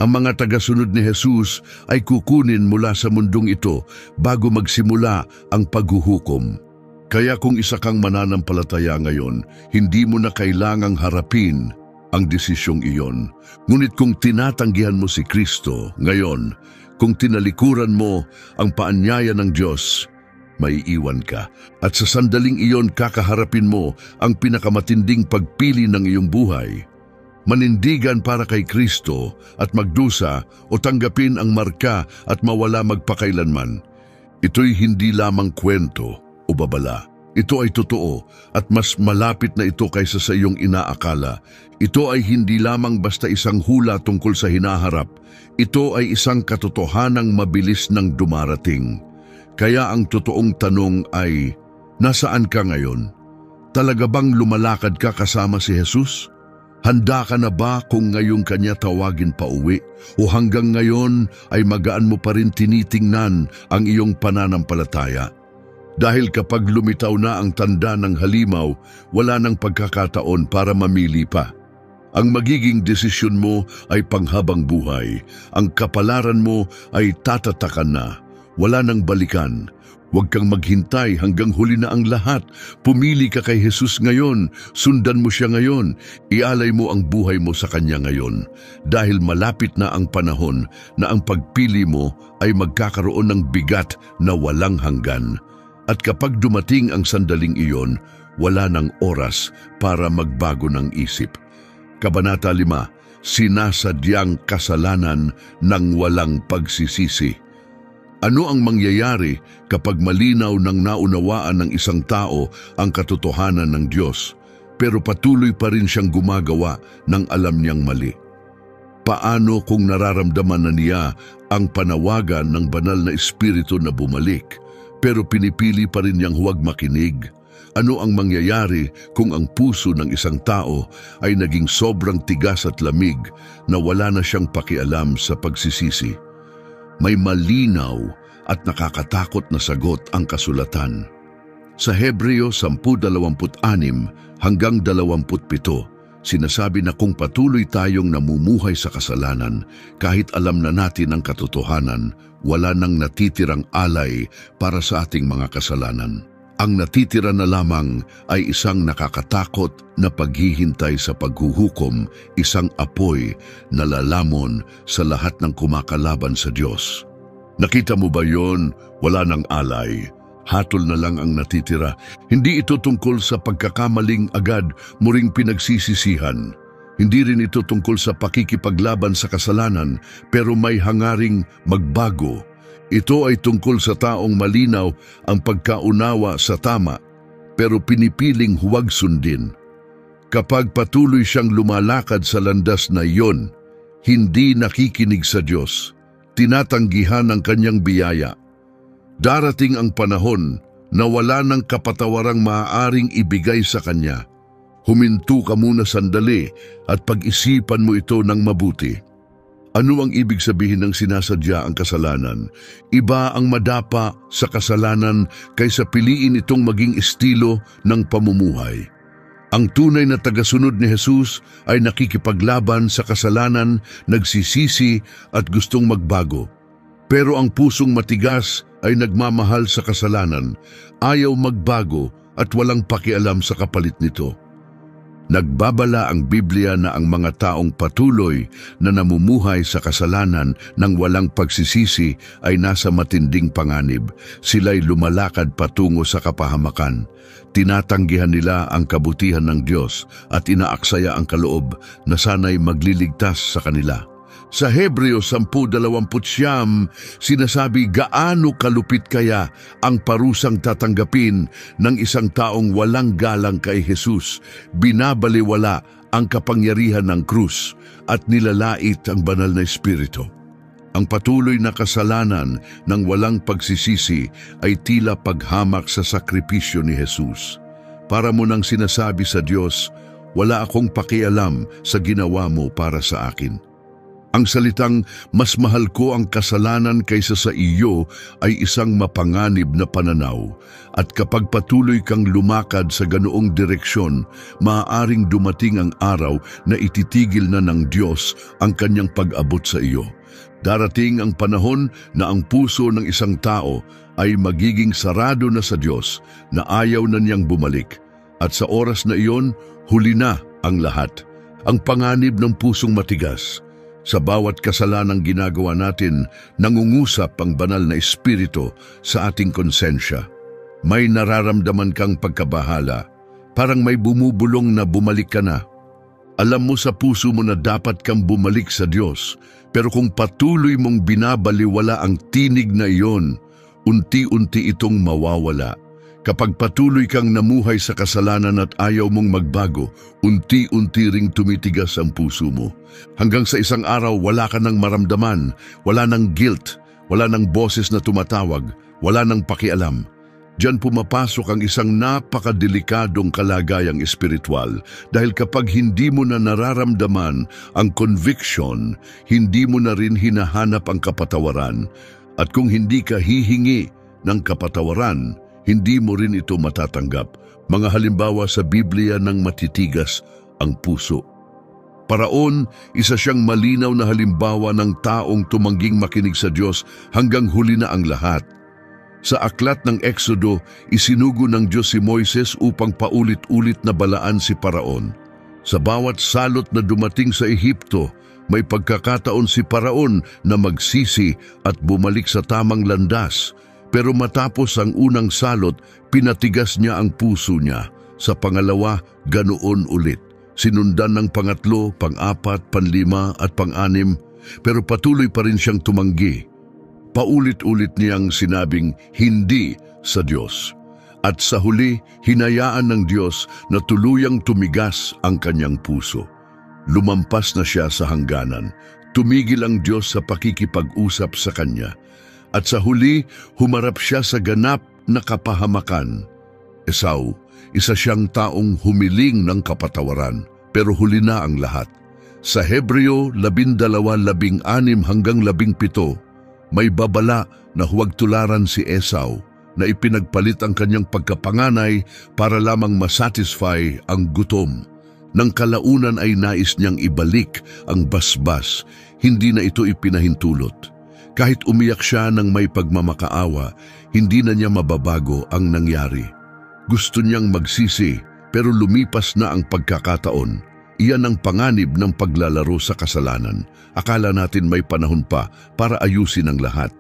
Ang mga tagasunod ni Jesus ay kukunin mula sa mundong ito bago magsimula ang paghuhukom. Kaya kung isa kang mananampalataya ngayon, hindi mo na kailangang harapin ang desisyong iyon. Ngunit kung tinatanggihan mo si Kristo ngayon, kung tinalikuran mo ang paanyaya ng Diyos, may iwan ka. At sa sandaling iyon kakaharapin mo ang pinakamatinding pagpili ng iyong buhay. Manindigan para kay Kristo at magdusa o tanggapin ang marka at mawala magpakailanman. Ito'y hindi lamang kwento o babala. Ito ay totoo at mas malapit na ito kaysa sa iyong inaakala. Ito ay hindi lamang basta isang hula tungkol sa hinaharap. Ito ay isang katotohanang mabilis nang dumarating. Kaya ang totoong tanong ay, nasaan ka ngayon? Talaga bang lumalakad ka kasama si Jesus? Handa ka na ba kung ngayong kanya tawagin pa uwi? O hanggang ngayon ay magaan mo pa rin tinitingnan ang iyong pananampalataya? Dahil kapag lumitaw na ang tanda ng halimaw, wala nang pagkakataon para mamili pa. Ang magiging desisyon mo ay panghabang buhay. Ang kapalaran mo ay tatatakan na. Wala nang balikan. Huwag kang maghintay hanggang huli na ang lahat. Pumili ka kay Jesus ngayon. Sundan mo siya ngayon. Ialay mo ang buhay mo sa Kanya ngayon. Dahil malapit na ang panahon na ang pagpili mo ay magkakaroon ng bigat na walang hanggan. At kapag dumating ang sandaling iyon, wala nang oras para magbago ng isip. Kabanata 5, Sinasadyang kasalanan ng walang pagsisisi. Ano ang mangyayari kapag malinaw ng naunawaan ng isang tao ang katotohanan ng Diyos, pero patuloy pa rin siyang gumagawa ng alam niyang mali? Paano kung nararamdaman na niya ang panawagan ng banal na espiritu na bumalik, pero pinipili pa rin niyang huwag makinig? Ano ang mangyayari kung ang puso ng isang tao ay naging sobrang tigas at lamig na wala na siyang pakialam sa pagsisisi? May malinaw at nakakatakot na sagot ang kasulatan. Sa Hebreo 10:26 hanggang 27, sinasabi na kung patuloy tayong namumuhay sa kasalanan, kahit alam na natin ang katotohanan, wala nang natitirang alay para sa ating mga kasalanan. Ang natitira na lamang ay isang nakakatakot na paghihintay sa paghuhukom, isang apoy na lalamon sa lahat ng kumakalaban sa Diyos. Nakita mo ba yon? Wala nang alay. Hatol na lang ang natitira. Hindi ito tungkol sa pagkakamaling agad mo ring pinagsisisihan. Hindi rin ito tungkol sa pakikipaglaban sa kasalanan, pero may hangaring magbago. Ito ay tungkol sa taong malinaw ang pagkaunawa sa tama, pero pinipiling huwag sundin. Kapag patuloy siyang lumalakad sa landas na iyon, hindi nakikinig sa Diyos, tinatanggihan ang kanyang biyaya. Darating ang panahon na wala ng kapatawarang maaaring ibigay sa kanya. Huminto ka muna sandali at pag-isipan mo ito ng mabuti. Ano ang ibig sabihin ng sinasadya ang kasalanan? Iba ang madapa sa kasalanan kaysa piliin itong maging estilo ng pamumuhay. Ang tunay na tagasunod ni Jesus ay nakikipaglaban sa kasalanan, nagsisisi at gustong magbago. Pero ang pusong matigas ay nagmamahal sa kasalanan, ayaw magbago at walang pakialam sa kapalit nito. Nagbabala ang Biblia na ang mga taong patuloy na namumuhay sa kasalanan ng walang pagsisisi ay nasa matinding panganib. Sila'y lumalakad patungo sa kapahamakan. Tinatanggihan nila ang kabutihan ng Diyos at inaaksaya ang kaloob na sana'y magliligtas sa kanila. Sa Hebreo 10:29, sinasabi gaano kalupit kaya ang parusang tatanggapin ng isang taong walang galang kay Jesus, binabaliwala ang kapangyarihan ng krus at nilalait ang banal na espiritu. Ang patuloy na kasalanan ng walang pagsisisi ay tila paghamak sa sakripisyo ni Jesus. Para mo nang sinasabi sa Diyos, wala akong pakialam sa ginawa mo para sa akin. Ang salitang, mas mahal ko ang kasalanan kaysa sa iyo ay isang mapanganib na pananaw. At kapag patuloy kang lumakad sa ganoong direksyon, maaaring dumating ang araw na ititigil na ng Diyos ang kanyang pag-abot sa iyo. Darating ang panahon na ang puso ng isang tao ay magiging sarado na sa Diyos na ayaw na niyang bumalik. At sa oras na iyon, huli na ang lahat. Ang panganib ng pusong matigas. Sa bawat kasalanang ginagawa natin, nangungusap ang banal na espiritu sa ating konsensya. May nararamdaman kang pagkabahala, parang may bumubulong na bumalik ka na. Alam mo sa puso mo na dapat kang bumalik sa Diyos, pero kung patuloy mong binabaliwala ang tinig na iyon, unti-unti itong mawawala. Kapag patuloy kang namuhay sa kasalanan at ayaw mong magbago, unti-unti ring tumitigas ang puso mo. Hanggang sa isang araw, wala ka nang maramdaman, wala nang guilt, wala nang boses na tumatawag, wala nang pakialam. Diyan pumapasok ang isang napakadelikadong kalagayang espiritual dahil kapag hindi mo na nararamdaman ang conviction, hindi mo na rin hinahanap ang kapatawaran. At kung hindi ka hihingi ng kapatawaran, hindi mo rin ito matatanggap. Mga halimbawa sa Biblia ng matitigas ang puso. Paraon, isa siyang malinaw na halimbawa ng taong tumangging makinig sa Diyos hanggang huli na ang lahat. Sa aklat ng Exodo, isinugo ng Diyos si Moises upang paulit-ulit na balaan si Paraon. Sa bawat salot na dumating sa Ehipto, may pagkakataon si Paraon na magsisi at bumalik sa tamang landas. Pero matapos ang unang salot, pinatigas niya ang puso niya. Sa pangalawa, ganoon ulit. Sinundan ng pangatlo, pang-apat, panlima at pang-anim, pero patuloy pa rin siyang tumanggi. Paulit-ulit niyang sinabing hindi sa Diyos. At sa huli, hinayaan ng Diyos na tuluyang tumigas ang kanyang puso. Lumampas na siya sa hangganan. Tumigil ang Diyos sa pakikipag-usap sa kanya. At sa huli, humarap siya sa ganap na kapahamakan. Esau, isa siyang taong humiling ng kapatawaran, pero huli na ang lahat. Sa Hebreo 12:16 hanggang 17, may babala na huwag tularan si Esau, na ipinagpalit ang kanyang pagkapanganay para lamang masatisfy ang gutom. Nang kalaunan ay nais niyang ibalik ang basbas, hindi na ito ipinahintulot. Kahit umiyak siya ng may pagmamakaawa, hindi na niya mababago ang nangyari. Gusto niyang magsisi, pero lumipas na ang pagkakataon. Iyan ang panganib ng paglalaro sa kasalanan. Akala natin may panahon pa para ayusin ang lahat.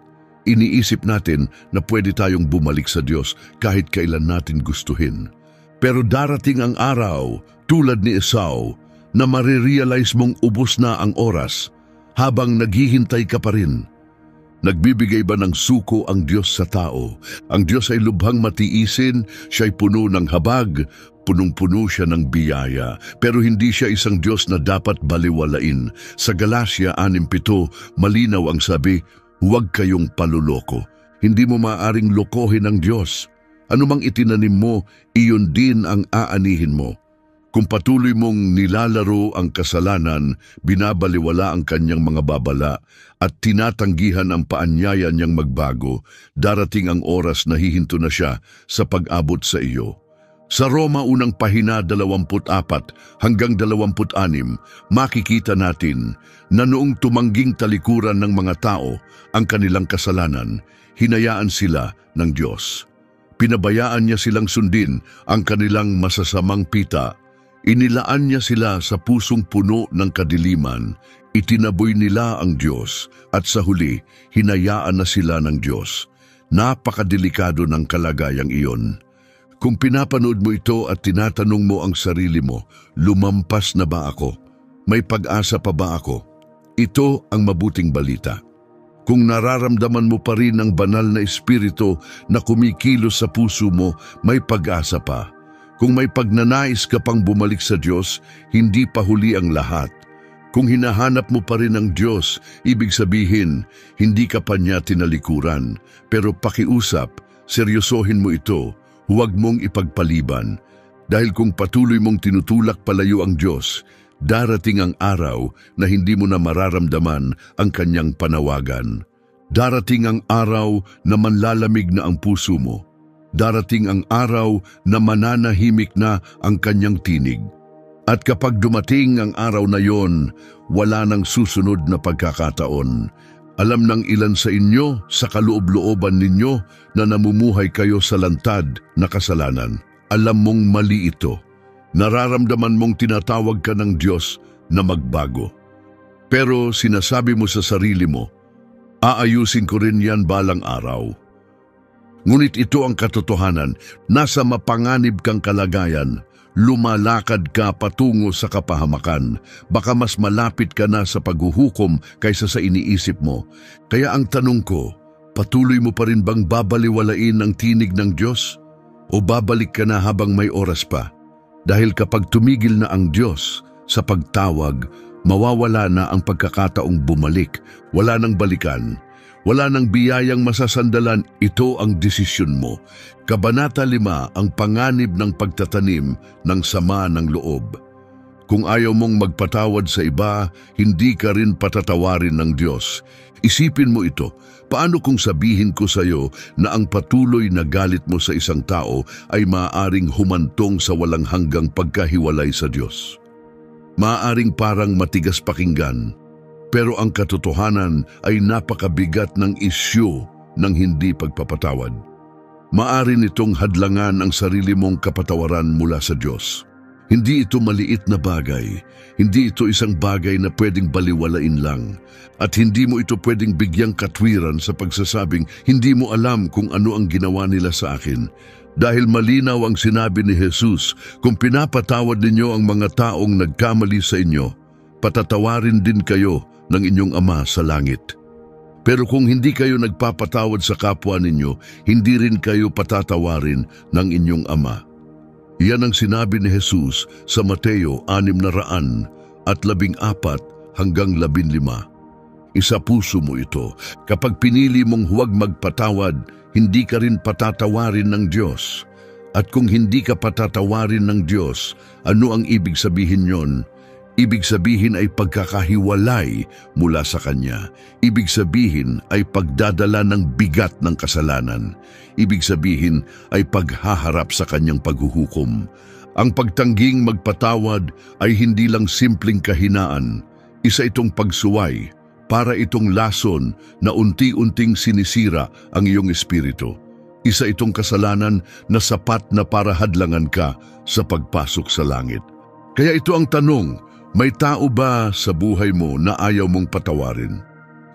Iniisip natin na pwede tayong bumalik sa Diyos kahit kailan natin gustuhin. Pero darating ang araw, tulad ni Esau, na marirealize mong ubos na ang oras habang naghihintay ka pa rin. Nagbibigay ba ng suko ang Diyos sa tao? Ang Diyos ay lubhang matiisin, siya'y puno ng habag, punong-puno siya ng biyaya, pero hindi siya isang Diyos na dapat baliwalain. Sa Galatia 6:7, malinaw ang sabi, huwag kayong paluloko. Hindi mo maaaring lokohin ang Diyos. Ano mang itinanim mo, iyon din ang aanihin mo. Kung patuloy mong nilalaro ang kasalanan, binabaliwala ang kanyang mga babala at tinatanggihan ang paanyaya niyang magbago, darating ang oras na hihinto na siya sa pag-abot sa iyo. Sa Roma unang pahina 24 hanggang 26, makikita natin na noong tumangging talikuran ng mga tao ang kanilang kasalanan, hinayaan sila ng Diyos. Pinabayaan niya silang sundin ang kanilang masasamang pita. Inilaan niya sila sa pusong puno ng kadiliman, itinaboy nila ang Diyos at sa huli, hinayaan na sila ng Diyos. Napakadelikado ng kalagayang iyon. Kung pinapanood mo ito at tinatanong mo ang sarili mo, lumampas na ba ako? May pag-asa pa ba ako? Ito ang mabuting balita. Kung nararamdaman mo pa rin ang banal na espiritu na kumikilos sa puso mo, may pag-asa pa. Kung may pagnanais ka pang bumalik sa Diyos, hindi pa huli ang lahat. Kung hinahanap mo pa rin ang Diyos, ibig sabihin, hindi ka pa niya tinalikuran. Pero pakiusap, seryosohin mo ito. Huwag mong ipagpaliban, dahil kung patuloy mong tinutulak palayo ang Diyos, darating ang araw na hindi mo na mararamdaman ang kanyang panawagan. Darating ang araw na manlalamig na ang puso mo. Darating ang araw na mananahimik na ang kanyang tinig. At kapag dumating ang araw na yon, wala nang susunod na pagkakataon. Alam ng ilan sa inyo sa kaloob-looban ninyo na namumuhay kayo sa lantad na kasalanan. Alam mong mali ito. Nararamdaman mong tinatawag ka ng Diyos na magbago. Pero sinasabi mo sa sarili mo, aayusin ko rin yan balang araw. Ngunit ito ang katotohanan, nasa mapanganib kang kalagayan. Lumalakad ka patungo sa kapahamakan. Baka mas malapit ka na sa paghuhukom kaysa sa iniisip mo. Kaya ang tanong ko, patuloy mo pa rin bang babaliwalain ang tinig ng Diyos? O babalik ka na habang may oras pa? Dahil kapag tumigil na ang Diyos sa pagtawag, mawawala na ang pagkakataong bumalik. Wala nang balikan. Wala nang biyayang masasandalan, ito ang desisyon mo. Kabanata 5, ang panganib ng pagtatanim ng sama ng loob. Kung ayaw mong magpatawad sa iba, hindi ka rin patatawarin ng Diyos. Isipin mo ito, paano kung sabihin ko sa iyo na ang patuloy na galit mo sa isang tao ay maaaring humantong sa walang hanggang pagkahiwalay sa Diyos? Maaaring parang matigas pakinggan, pero ang katotohanan ay napakabigat ng isyu ng hindi pagpapatawad. Maaari nitong hadlangan ang sarili mong kapatawaran mula sa Diyos. Hindi ito maliit na bagay. Hindi ito isang bagay na pwedeng baliwalain lang. At hindi mo ito pwedeng bigyang katwiran sa pagsasabing, hindi mo alam kung ano ang ginawa nila sa akin. Dahil malinaw ang sinabi ni Jesus, kung pinapatawad ninyo ang mga taong nagkamali sa inyo, patatawarin din kayo ng inyong Ama sa langit. Pero kung hindi kayo nagpapatawad sa kapwa ninyo, hindi rin kayo patatawarin ng inyong Ama. Iyan ang sinabi ni Jesus sa Mateo 6:14 hanggang 15. Isa puso mo ito. Kapag pinili mong huwag magpatawad, hindi ka rin patatawarin ng Diyos. At kung hindi ka patatawarin ng Diyos, ano ang ibig sabihin yon? Ibig sabihin ay pagkakahiwalay mula sa Kanya. Ibig sabihin ay pagdadala ng bigat ng kasalanan. Ibig sabihin ay paghaharap sa Kanyang paghuhukom. Ang pagtangging magpatawad ay hindi lang simpleng kahinaan. Isa itong pagsuway, para itong lason na unti-unting sinisira ang iyong espiritu. Isa itong kasalanan na sapat na para hadlangan ka sa pagpasok sa langit. Kaya ito ang tanong, may tao ba sa buhay mo na ayaw mong patawarin?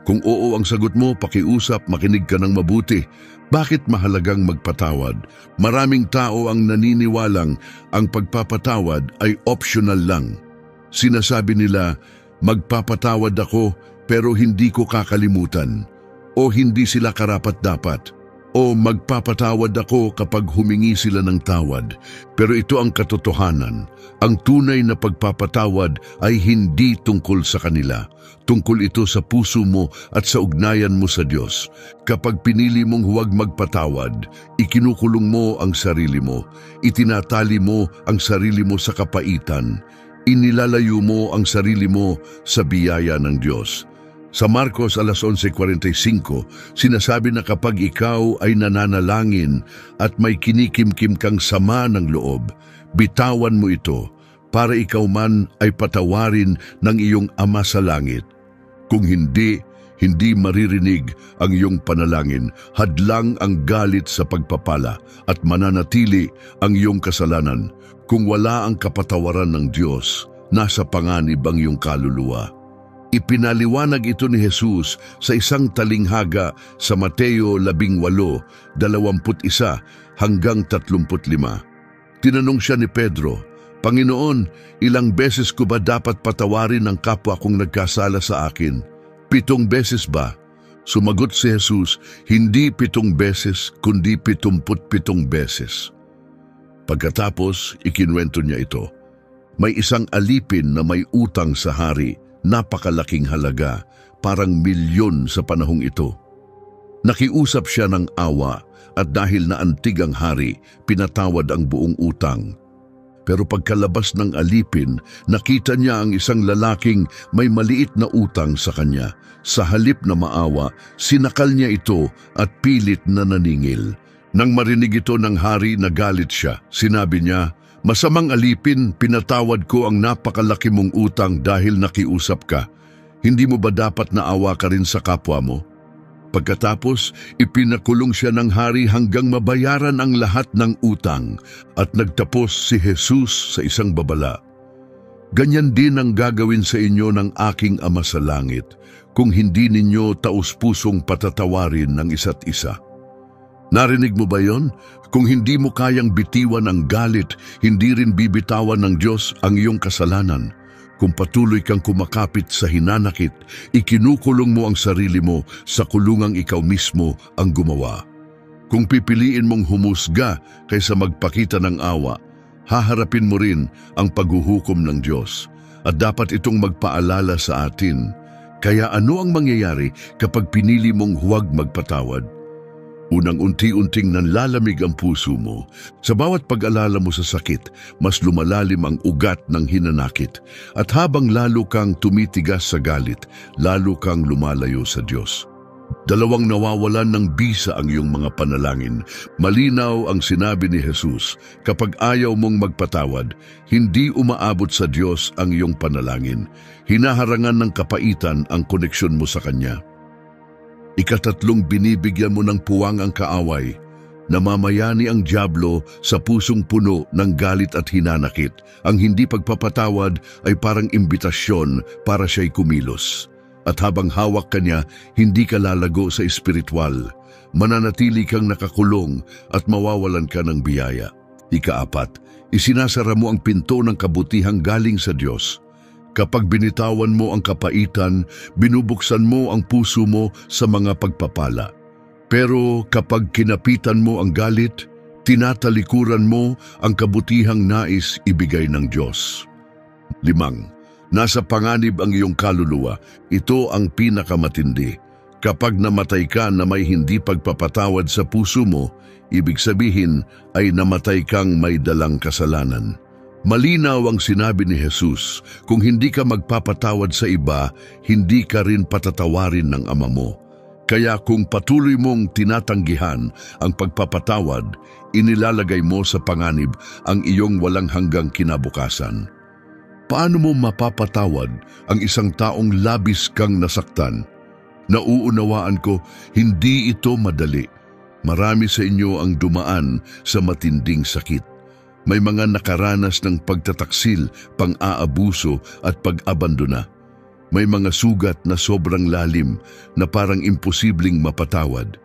Kung oo ang sagot mo, pakiusap, makinig ka ng mabuti. Bakit mahalagang magpatawad? Maraming tao ang naniniwalang ang pagpapatawad ay optional lang. Sinasabi nila, magpapatawad ako pero hindi ko kakalimutan o hindi sila karapat-dapat. O magpapatawad ako kapag humingi sila ng tawad. Pero ito ang katotohanan. Ang tunay na pagpapatawad ay hindi tungkol sa kanila. Tungkol ito sa puso mo at sa ugnayan mo sa Diyos. Kapag pinili mong huwag magpatawad, ikinukulong mo ang sarili mo. Itinatali mo ang sarili mo sa kapaitan. Inilalayo mo ang sarili mo sa biyaya ng Diyos. Sa Marcos 11:45, sinasabi na kapag ikaw ay nananalangin at may kinikimkim kang sama ng loob, bitawan mo ito para ikaw man ay patawarin ng iyong Ama sa langit. Kung hindi maririnig ang iyong panalangin, hadlang ang galit sa pagpapala at mananatili ang iyong kasalanan. Kung wala ang kapatawaran ng Diyos, nasa panganib ang iyong kaluluwa. Ipinaliwanag ito ni Jesus sa isang talinghaga sa Mateo 18:21 hanggang 35. Tinanong siya ni Pedro, "Panginoon, ilang beses ko ba dapat patawarin ang kapwa kong nagkasala sa akin? 7 beses ba?" Sumagot si Jesus, "Hindi 7 beses, kundi 77 beses." Pagkatapos, ikinwento niya ito. May isang alipin na may utang sa hari, napakalaking halaga, parang milyon sa panahong ito. Nakiusap siya ng awa at dahil naantig ang hari, pinatawad ang buong utang. Pero pagkalabas ng alipin, nakita niya ang isang lalaking may maliit na utang sa kanya. Sa halip na maawa, sinakal niya ito at pilit na naningil. Nang marinig ito ng hari, nagalit siya. Sinabi niya, "Masamang alipin, pinatawad ko ang napakalaki mong utang dahil nakiusap ka. Hindi mo ba dapat naawa ka rin sa kapwa mo?" Pagkatapos, ipinakulong siya ng hari hanggang mabayaran ang lahat ng utang at nagtapos si Jesus sa isang babala. Ganyan din ang gagawin sa inyo ng aking Ama sa langit kung hindi ninyo taus-pusong patatawarin ng isa't isa. Narinig mo ba yon? Kung hindi mo kayang bitiwan ang galit, hindi rin bibitawan ng Diyos ang iyong kasalanan. Kung patuloy kang kumakapit sa hinanakit, ikinukulong mo ang sarili mo sa kulungang ikaw mismo ang gumawa. Kung pipiliin mong humusga kaysa magpakita ng awa, haharapin mo rin ang paghuhukom ng Diyos. At dapat itong magpaalala sa atin. Kaya ano ang mangyayari kapag pinili mong huwag magpatawad? Unang unti-unting nanlalamig ang puso mo. Sa bawat pag-alala mo sa sakit, mas lumalalim ang ugat ng hinanakit. At habang lalo kang tumitigas sa galit, lalo kang lumalayo sa Diyos. Dalawang nawawalan ng bisa ang iyong mga panalangin. Malinaw ang sinabi ni Jesus, kapag ayaw mong magpatawad, hindi umaabot sa Diyos ang iyong panalangin. Hinaharangan ng kapaitan ang koneksyon mo sa Kanya. Ikatatlong, binibigyan mo ng puwang ang kaaway. Namamayani ang dyablo sa pusong puno ng galit at hinanakit. Ang hindi pagpapatawad ay parang imbitasyon para siya'y kumilos. At habang hawak ka niya, hindi ka lalago sa espiritual. Mananatili kang nakakulong at mawawalan ka ng biyaya. Ika-4, isinasara mo ang pinto ng kabutihang galing sa Diyos. Kapag binitawan mo ang kapaitan, binubuksan mo ang puso mo sa mga pagpapala. Pero kapag kinapitan mo ang galit, tinatalikuran mo ang kabutihang nais ibigay ng Diyos. 5, nasa panganib ang iyong kaluluwa. Ito ang pinakamatindi. Kapag namatay ka na may hindi pagpapatawad sa puso mo, ibig sabihin ay namatay kang may dalang kasalanan. Malinaw ang sinabi ni Jesus, kung hindi ka magpapatawad sa iba, hindi ka rin patatawarin ng Ama mo. Kaya kung patuloy mong tinatanggihan ang pagpapatawad, inilalagay mo sa panganib ang iyong walang hanggang kinabukasan. Paano mo mapapatawad ang isang taong labis kang nasaktan? Nauunawaan ko, hindi ito madali. Marami sa inyo ang dumaan sa matinding sakit. May mga nakaranas ng pagtataksil, pang-aabuso at pag-abandona. May mga sugat na sobrang lalim na parang imposibleng mapatawad.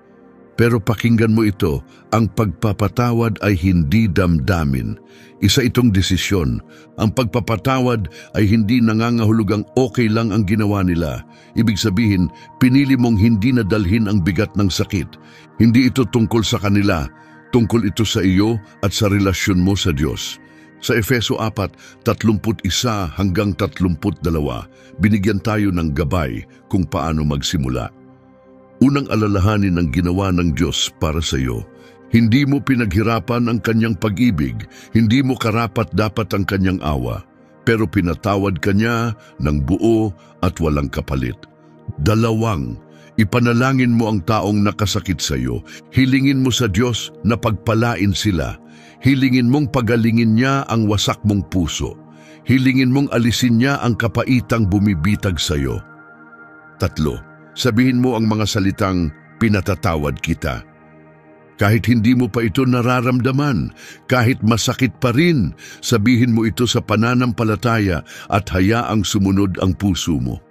Pero pakinggan mo ito, ang pagpapatawad ay hindi damdamin. Isa itong desisyon. Ang pagpapatawad ay hindi nangangahulugang okay lang ang ginawa nila. Ibig sabihin, pinili mong hindi nadalhin ang bigat ng sakit. Hindi ito tungkol sa kanila, tungkol ito sa iyo at sa relasyon mo sa Diyos. Sa Efeso 4:31 hanggang 32, binigyan tayo ng gabay kung paano magsimula. Unang alalahanin ang ginawa ng Diyos para sa iyo. Hindi mo pinaghirapan ang kanyang pag-ibig, hindi mo karapat-dapat ang kanyang awa, pero pinatawad kanya ng buo at walang kapalit. 2, ipanalangin mo ang taong nakasakit sa iyo. Hilingin mo sa Diyos na pagpalain sila. Hilingin mong pagalingin niya ang wasak mong puso. Hilingin mong alisin niya ang kapaitang bumibitag sa iyo. 3, sabihin mo ang mga salitang, "Pinatatawad kita." Kahit hindi mo pa ito nararamdaman, kahit masakit pa rin, sabihin mo ito sa pananampalataya at hayaang sumunod ang puso mo.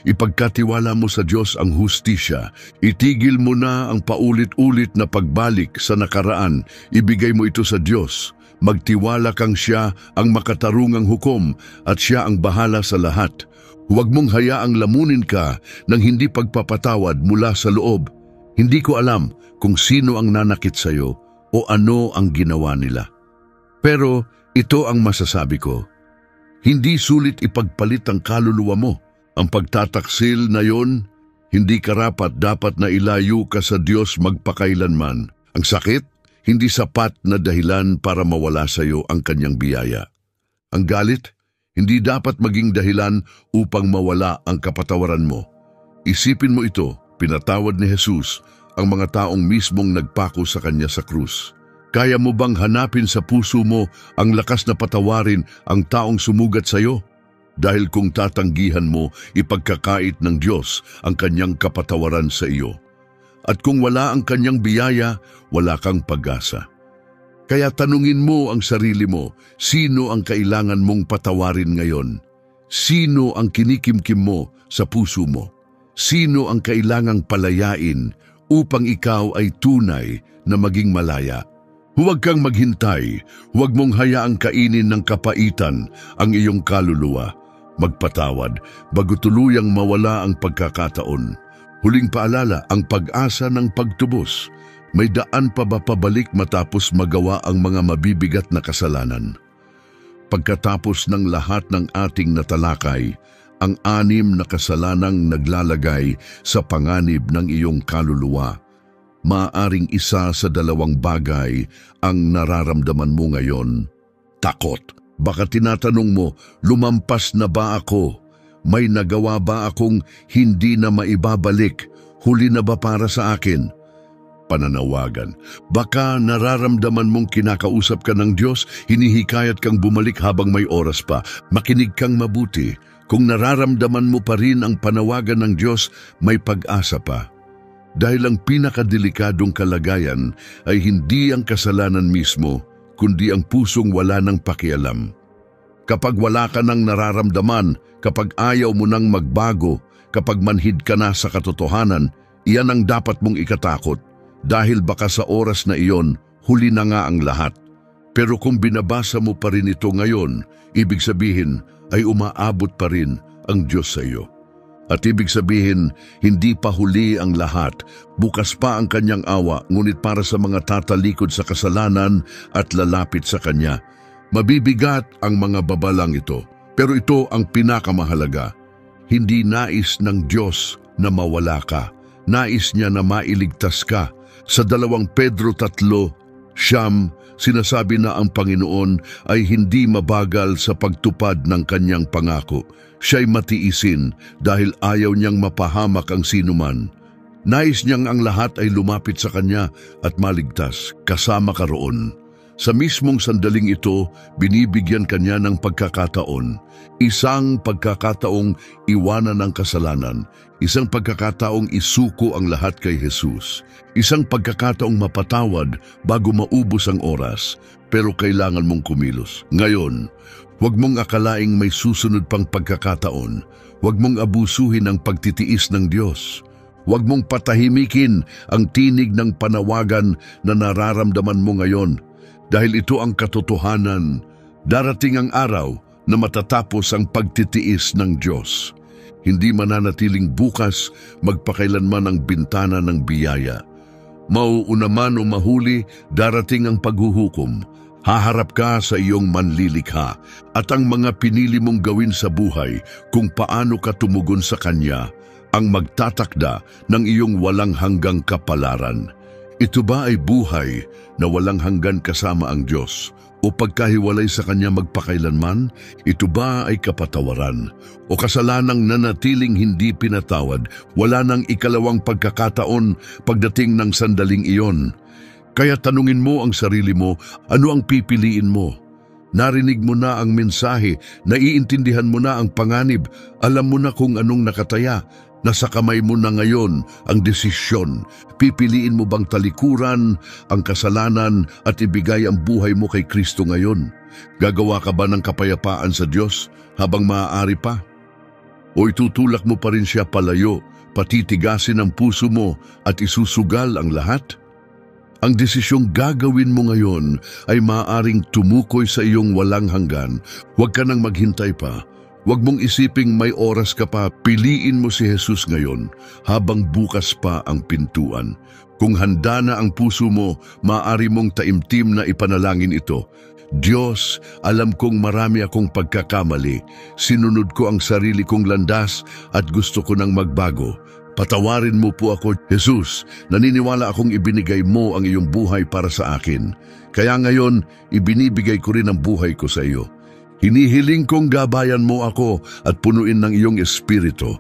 Ipagkatiwala mo sa Diyos ang hustisya. Itigil mo na ang paulit-ulit na pagbalik sa nakaraan. Ibigay mo ito sa Diyos. Magtiwala kang Siya ang makatarungang hukom at Siya ang bahala sa lahat. Huwag mong hayaang lamunin ka ng hindi pagpapatawad mula sa loob. Hindi ko alam kung sino ang nanakit sa iyo o ano ang ginawa nila. Pero ito ang masasabi ko. Hindi sulit ipagpalit ang kaluluwa mo. Ang pagtataksil na yon, hindi karapat-dapat na ilayo ka sa Diyos magpakailanman. Ang sakit, hindi sapat na dahilan para mawala sa iyo ang kanyang biyaya. Ang galit, hindi dapat maging dahilan upang mawala ang kapatawaran mo. Isipin mo ito, pinatawad ni Jesus ang mga taong mismong nagpako sa kanya sa krus. Kaya mo bang hanapin sa puso mo ang lakas na patawarin ang taong sumugat sa iyo? Dahil kung tatanggihan mo, ipagkakait ng Diyos ang kanyang kapatawaran sa iyo. At kung wala ang kanyang biyaya, wala kang pag-asa. Kaya tanungin mo ang sarili mo, sino ang kailangan mong patawarin ngayon? Sino ang kinikimkim mo sa puso mo? Sino ang kailangang palayain upang ikaw ay tunay na maging malaya? Huwag kang maghintay, huwag mong hayaang kainin ng kapaitan ang iyong kaluluwa. Magpatawad bago tuluyang mawala ang pagkakataon. Huling paalala, ang pag-asa ng pagtubos. May daan pa ba pabalik matapos magawa ang mga mabibigat na kasalanan? Pagkatapos ng lahat ng ating natalakay, ang 6 na kasalanang naglalagay sa panganib ng iyong kaluluwa. Maaaring isa sa 2 bagay ang nararamdaman mo ngayon. Takot. Baka tinatanong mo, lumampas na ba ako? May nagawa ba akong hindi na maibabalik? Huli na ba para sa akin? Pananawagan. Baka nararamdaman mong kinakausap ka ng Diyos, hinihikayat kang bumalik habang may oras pa. Makinig kang mabuti. Kung nararamdaman mo pa rin ang panawagan ng Diyos, may pag-asa pa. Dahil ang pinakadelikadong kalagayan ay hindi ang kasalanan mismo, kundi ang pusong wala ng pakialam. Kapag wala ka nang nararamdaman, kapag ayaw mo nang magbago, kapag manhid ka na sa katotohanan, iyan ang dapat mong ikatakot. Dahil baka sa oras na iyon, huli na nga ang lahat. Pero kung binabasa mo pa rin ito ngayon, ibig sabihin ay umaabot pa rin ang Diyos sa iyo. At ibig sabihin, hindi pa huli ang lahat. Bukas pa ang kanyang awa, ngunit para sa mga tatalikod sa kasalanan at lalapit sa kanya. Mabibigat ang mga babalang ito, pero ito ang pinakamahalaga. Hindi nais ng Diyos na mawala ka. Nais niya na mailigtas ka. Sa 2 Pedro 3:9, sinasabi na ang Panginoon ay hindi mabagal sa pagtupad ng kanyang pangako. Siya'y matiisin dahil ayaw niyang mapahamak ang sinuman. Nais niyang ang lahat ay lumapit sa kanya at maligtas, kasama ka roon. Sa mismong sandaling ito, binibigyan kanya ng pagkakataon. Isang pagkakataong iwanan ang kasalanan. Isang pagkakataong isuko ang lahat kay Jesus. Isang pagkakataong mapatawad bago maubos ang oras. Pero kailangan mong kumilos. Ngayon, huwag mong akalaing may susunod pang pagkakataon. Huwag mong abusuhin ang pagtitiis ng Diyos. Huwag mong patahimikin ang tinig ng panawagan na nararamdaman mo ngayon. Dahil ito ang katotohanan, darating ang araw na matatapos ang pagtitiis ng Diyos. Hindi mananatiling bukas magpakailanman ang bintana ng biyaya. Mauuna man o mahuli, darating ang paghuhukom. Haharap ka sa iyong manlilikha at ang mga pinili mong gawin sa buhay kung paano ka tumugon sa Kanya ang magtatakda ng iyong walang hanggang kapalaran. Ito ba ay buhay na walang hanggan kasama ang Diyos o pagkahiwalay sa Kanya magpakailanman? Ito ba ay kapatawaran o kasalanang nanatiling hindi pinatawad? Wala nang ikalawang pagkakataon pagdating ng sandaling iyon. Kaya tanungin mo ang sarili mo, ano ang pipiliin mo? Narinig mo na ang mensahe, naiintindihan mo na ang panganib, alam mo na kung anong nakataya. Nasa kamay mo na ngayon ang desisyon. Pipiliin mo bang talikuran ang kasalanan at ibigay ang buhay mo kay Kristo ngayon? Gagawa ka ba ng kapayapaan sa Diyos habang maaari pa? O itutulak mo pa rin siya palayo, patitigasin ang puso mo at isusugal ang lahat? Ang desisyong gagawin mo ngayon ay maaaring tumukoy sa iyong walang hanggan. Huwag ka nang maghintay pa. Huwag mong isiping may oras ka pa. Piliin mo si Jesus ngayon habang bukas pa ang pintuan. Kung handa na ang puso mo, maaari mong taimtim na ipanalangin ito. Diyos, alam kong marami akong pagkakamali. Sinunod ko ang sarili kong landas at gusto ko nang magbago. Patawarin mo po ako, Jesus. Naniniwala akong ibinigay mo ang iyong buhay para sa akin. Kaya ngayon, ibinibigay ko rin ang buhay ko sa iyo. Hinihiling kong gabayan mo ako at punuin ng iyong espiritu.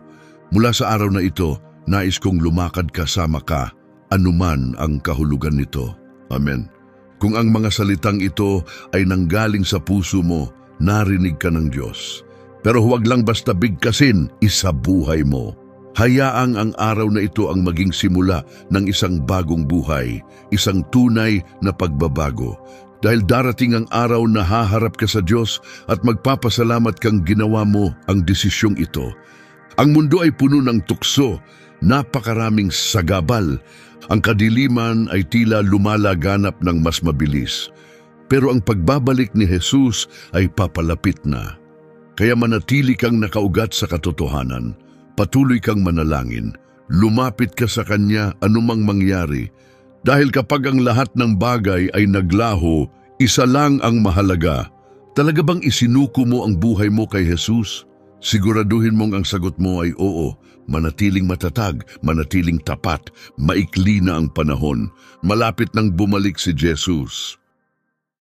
Mula sa araw na ito, nais kong lumakad kasama ka, anuman ang kahulugan nito. Amen. Kung ang mga salitang ito ay nanggaling sa puso mo, narinig ka ng Diyos. Pero huwag lang basta bigkasin, isabuhay mo. Hayaang ang araw na ito ang maging simula ng isang bagong buhay, isang tunay na pagbabago. Dahil darating ang araw na haharap ka sa Diyos at magpapasalamat kang ginawa mo ang desisyong ito. Ang mundo ay puno ng tukso, napakaraming sagabal. Ang kadiliman ay tila lumalaganap ng mas mabilis. Pero ang pagbabalik ni Jesus ay papalapit na. Kaya manatili kang nakaugat sa katotohanan. Patuloy kang manalangin, lumapit ka sa Kanya anumang mangyari. Dahil kapag ang lahat ng bagay ay naglaho, isa lang ang mahalaga. Talaga bang isinuko mo ang buhay mo kay Jesus? Siguraduhin mong ang sagot mo ay oo. Manatiling matatag, manatiling tapat, maikli na ang panahon. Malapit nang bumalik si Jesus.